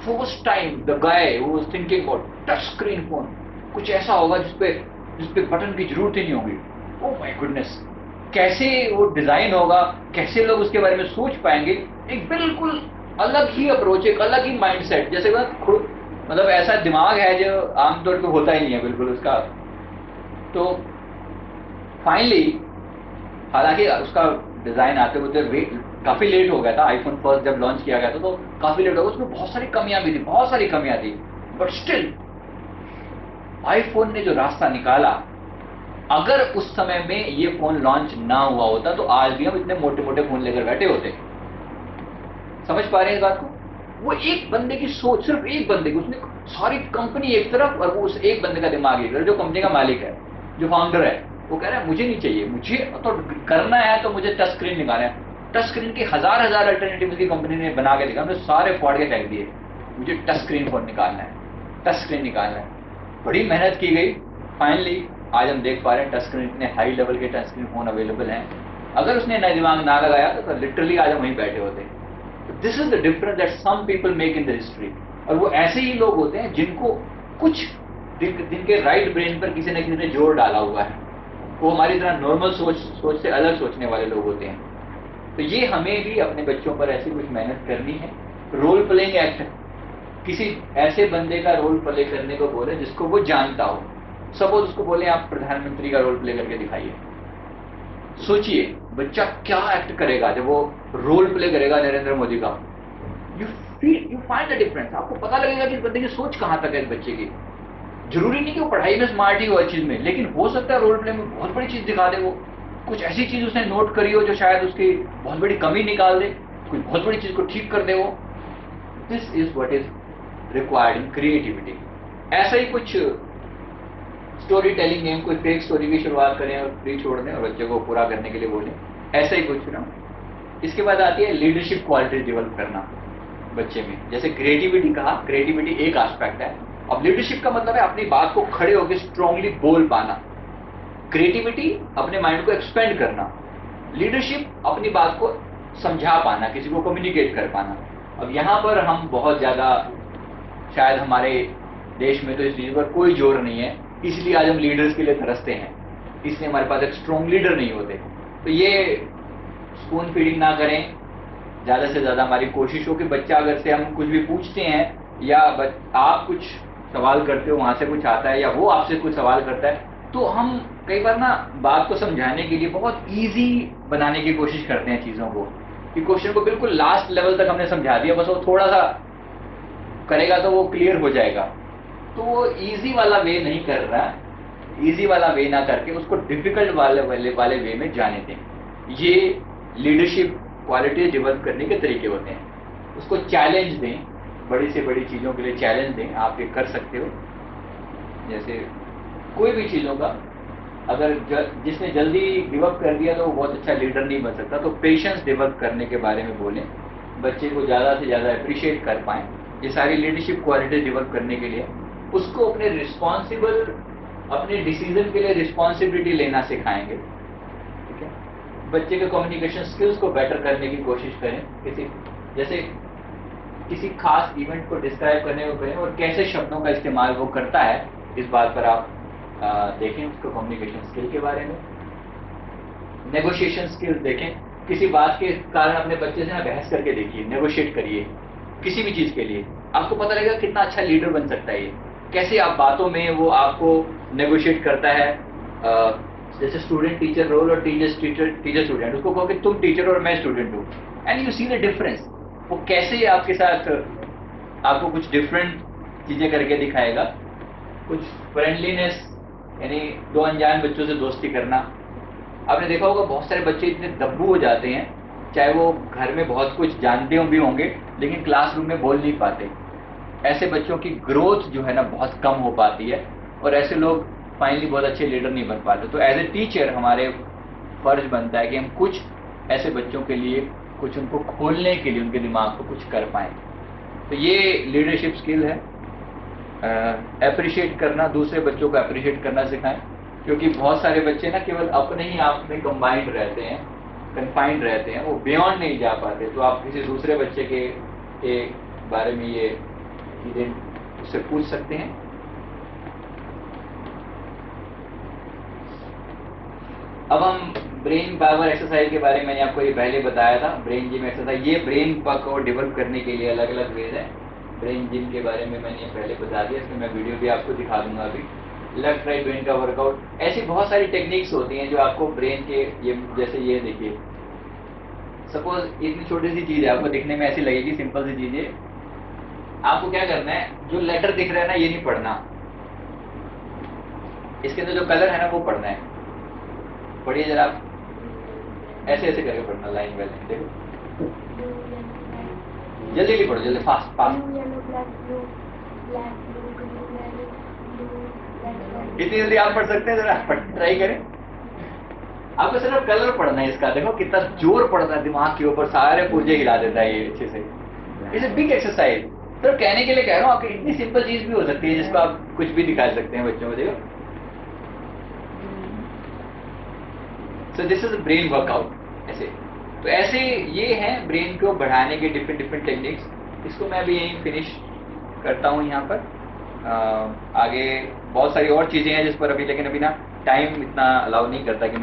first time the guy who was thinking about touch screen phone, कुछ ऐसा होगा जिसपे बटन की जरूरत ही नहीं होगी। ओह माय गुडनेस, कैसे वो डिजाइन होगा, कैसे लोग उसके बारे में सोच पाएंगे। एक बिल्कुल अलग ही अप्रोच, एक अलग ही माइंडसेट, जैसे मतलब ऐसा दिमाग है जो आमतौर पे होता ही नहीं है बिल्कुल उसका। तो फाइनली, हालांकि उसका डिजाइन आते होते काफी लेट हो गया था, आईफोन फर्स्ट जब लॉन्च किया गया था तो काफी लेट हो गया, उसमें बहुत सारी कमियां भी थी, बट स्टिल आईफोन ने जो रास्ता निकाला, अगर उस समय में ये फोन लॉन्च ना हुआ होता तो आज भी हम इतने मोटे मोटे फोन लेकर बैठे होते। समझ पा रहे हैं इस बात को? वो एक बंदे की सोच, सिर्फ एक बंदे की, उसने सारी कंपनी एक तरफ और वो उस एक बंदे का दिमाग एक तरफ, जो कंपनी का मालिक है, जो फाउंडर है, वो कह रहा है मुझे नहीं चाहिए, मुझे तो करना है तो मुझे टच स्क्रीन निकालना है। टच स्क्रीन की हजार अल्टरनेटिव की कंपनी ने बना के दिखा, हमने सारे फोड़ के फेंक दिए, मुझे टच स्क्रीन फोन निकालना है, टच स्क्रीन निकालना है। बड़ी मेहनत की गई, फाइनली आज हम देख पा रहे हैं टच स्क्रीन, इतने हाई लेवल के टच स्क्रीन फोन अवेलेबल हैं। अगर उसने नया दिमाग ना लगाया तो लिटरली आज हम वहीं बैठे होते। This is the difference that some people make in the history. और वो ऐसे ही लोग होते हैं जिनको कुछ जिनके राइट ब्रेन पर किसी न किसी ने जोर डाला हुआ है, वो हमारी तरह नॉर्मल सोच से अलग सोचने वाले लोग होते हैं। तो ये हमें भी अपने बच्चों पर ऐसी कुछ मेहनत करनी है। रोल प्लेइंग एक्ट, किसी ऐसे बंदे का रोल प्ले करने को बोले जिसको वो जानता हो। सपोज उसको बोले आप प्रधानमंत्री का रोल प्ले करके दिखाइए, सोचिए बच्चा क्या एक्ट करेगा जब वो रोल प्ले करेगा नरेंद्र मोदी का। You find the difference. आपको पता लगेगा कि इस बंदे की सोच कहां तक है इस बच्चे की। जरूरी नहीं कि वो पढ़ाई में स्मार्ट ही हो हर चीज में, लेकिन हो सकता है रोल प्ले में बहुत बड़ी चीज दिखा दे, वो कुछ ऐसी चीज उसने नोट करी हो जो शायद उसकी बहुत बड़ी कमी निकाल दे, कुछ बहुत बड़ी चीज को ठीक कर दे वो। This is what is required in creativity. ऐसा ही कुछ स्टोरी टेलिंग गेम, कोई फेक स्टोरी की शुरुआत करें और फ्री छोड़ दें और बच्चे को पूरा करने के लिए बोलें, ऐसा ही कुछ ना। इसके बाद आती है लीडरशिप क्वालिटी डेवलप करना बच्चे में। जैसे क्रिएटिविटी कहा, क्रिएटिविटी एक एस्पेक्ट है। अब लीडरशिप का मतलब है अपनी बात को खड़े होकर स्ट्रांगली बोल पाना। क्रिएटिविटी अपने माइंड को एक्सपेंड करना, लीडरशिप अपनी बात को समझा पाना, किसी को कम्युनिकेट कर पाना। अब यहाँ पर हम बहुत ज्यादा, शायद हमारे देश में तो इस चीज पर कोई जोर नहीं है, इसलिए आज हम लीडर्स के लिए तरसते हैं, इसलिए हमारे पास एक स्ट्रॉन्ग लीडर नहीं होते। तो ये स्पून फीडिंग ना करें, ज्यादा से ज्यादा हमारी कोशिश हो कि बच्चा अगर से हम कुछ भी पूछते हैं या आप कुछ सवाल करते हो, वहां से कुछ आता है या वो आपसे कुछ सवाल करता है, तो हम कई बार ना बात को समझाने के लिए बहुत ईजी बनाने की कोशिश करते हैं चीजों को, कि क्वेश्चन को बिल्कुल लास्ट लेवल तक हमने समझा दिया, बस वो थोड़ा सा करेगा तो वो क्लियर हो जाएगा। तो वो इजी वाला वे नहीं कर रहा, इजी वाला वे ना करके उसको डिफिकल्ट वाले वे में जाने दें। ये लीडरशिप क्वालिटी डेवलप करने के तरीके होते हैं। उसको चैलेंज दें, बड़ी से बड़ी चीज़ों के लिए चैलेंज दें, आप ये कर सकते हो। जैसे कोई भी चीज़ों का अगर जिसने जल्दी गिवअप कर दिया तो वो बहुत अच्छा लीडर नहीं बन सकता। तो पेशेंस डेवलप करने के बारे में बोलें, बच्चे को ज़्यादा से ज़्यादा अप्रिशिएट कर पाएँ। ये सारी लीडरशिप क्वालिटी डेवलप करने के लिए उसको अपने अपने डिसीजन के लिए रिस्पॉन्सिबिलिटी लेना सिखाएंगे। ठीक है, बच्चे के कम्युनिकेशन स्किल्स को बेटर करने की कोशिश करें। जैसे किसी खास इवेंट को डिस्क्राइब करने को करें और कैसे शब्दों का इस्तेमाल वो करता है, इस बात पर आप देखें उसको कम्युनिकेशन स्किल के बारे में। नेगोशिएशन स्किल्स देखें, किसी बात के कारण अपने बच्चे से ना बहस करके देखिए, नेगोशिएट करिए किसी भी चीज़ के लिए, आपको पता लगेगा कितना अच्छा लीडर बन सकता है ये। कैसे आप बातों में वो आपको नेगोशिएट करता है। जैसे स्टूडेंट टीचर रोल और टीचर स्टूडेंट, उसको कहो कि तुम टीचर और मैं स्टूडेंट हूँ, and you see the difference. वो कैसे आपके साथ आपको कुछ डिफरेंट चीज़ें करके दिखाएगा। कुछ फ्रेंडलीनेस, यानी दो अनजान बच्चों से दोस्ती करना। आपने देखा होगा बहुत सारे बच्चे इतने दब्बू हो जाते हैं, चाहे वो घर में बहुत कुछ जानते भी होंगे लेकिन क्लासरूम में बोल नहीं पाते। ऐसे बच्चों की ग्रोथ जो है ना बहुत कम हो पाती है। और ऐसे लोग फाइनली बहुत अच्छे लीडर नहीं बन पाते। तो एज ए टीचर हमारे फर्ज बनता है कि हम कुछ ऐसे बच्चों के लिए, कुछ उनको खोलने के लिए, उनके दिमाग को कुछ कर पाएँ। तो ये लीडरशिप स्किल है। अप्रिशिएट करना, दूसरे बच्चों को अप्रिशिएट करना सिखाएं, क्योंकि बहुत सारे बच्चे ना केवल अपने ही आप में कंबाइंड रहते हैं, कन्फाइंड रहते हैं, वो बियॉन्ड नहीं जा पाते। तो आप किसी दूसरे बच्चे के बारे में ये चीजें उससे पूछ सकते हैं। अब हम ब्रेन पावर एक्सरसाइज के बारे में मैंने आपको ये पहले बताया था, ब्रेन जिम एक्सरसाइज। ये ब्रेन को डेवलप करने के लिए अलग अलग वेज है। ब्रेन जिम के बारे में मैंने पहले बता दिया, इसमें मैं वीडियो भी आपको दिखा दूंगा अभी। लेफ्ट राइट ब्रेन का वर्कआउट, ऐसी बहुत सारी टेक्निक्स होती हैं जो आपको ब्रेन के, ये जैसे ये देखिए, सपोज इतनी छोटी सी चीज है, आपको दिखने में ऐसी लगेगी सिंपल सी चीज है। आपको क्या करना है, जो लेटर दिख रहा है ना ये नहीं पढ़ना, इसके अंदर जो कलर है ना वो पढ़ना है। पढ़िए जरा, ऐसे ऐसे करके पढ़ना, लाइन बाय लाइन। देखो जल्दी जल्दी पढ़ो, जल्दी फास्ट फास्ट। कितनी जल्दी आप पढ़ सकते हैं, जरा ट्राई करें। आपको सिर्फ कलर पढ़ना है इसका। देखो कितना जोर पड़ता है दिमाग के ऊपर, सारे पुर्जे हिला देता है ये अच्छे से। It's a big exercise. तो कहने के लिए कह रहा हूँ, आपकी इतनी सिंपल चीज भी हो सकती है जिसको आप कुछ भी दिखा सकते हैं बच्चों को। देखो, so this is brain workout. ऐसे तो ऐसे ये है ब्रेन को बढ़ाने के डिफरेंट टेक्निक्स। इसको मैं अभी यहीं फिनिश करता हूँ यहाँ पर। आगे बहुत सारी और चीजें हैं जिस पर अभी, लेकिन अभी ना टाइम इतना अलाउ नहीं करता कि मैं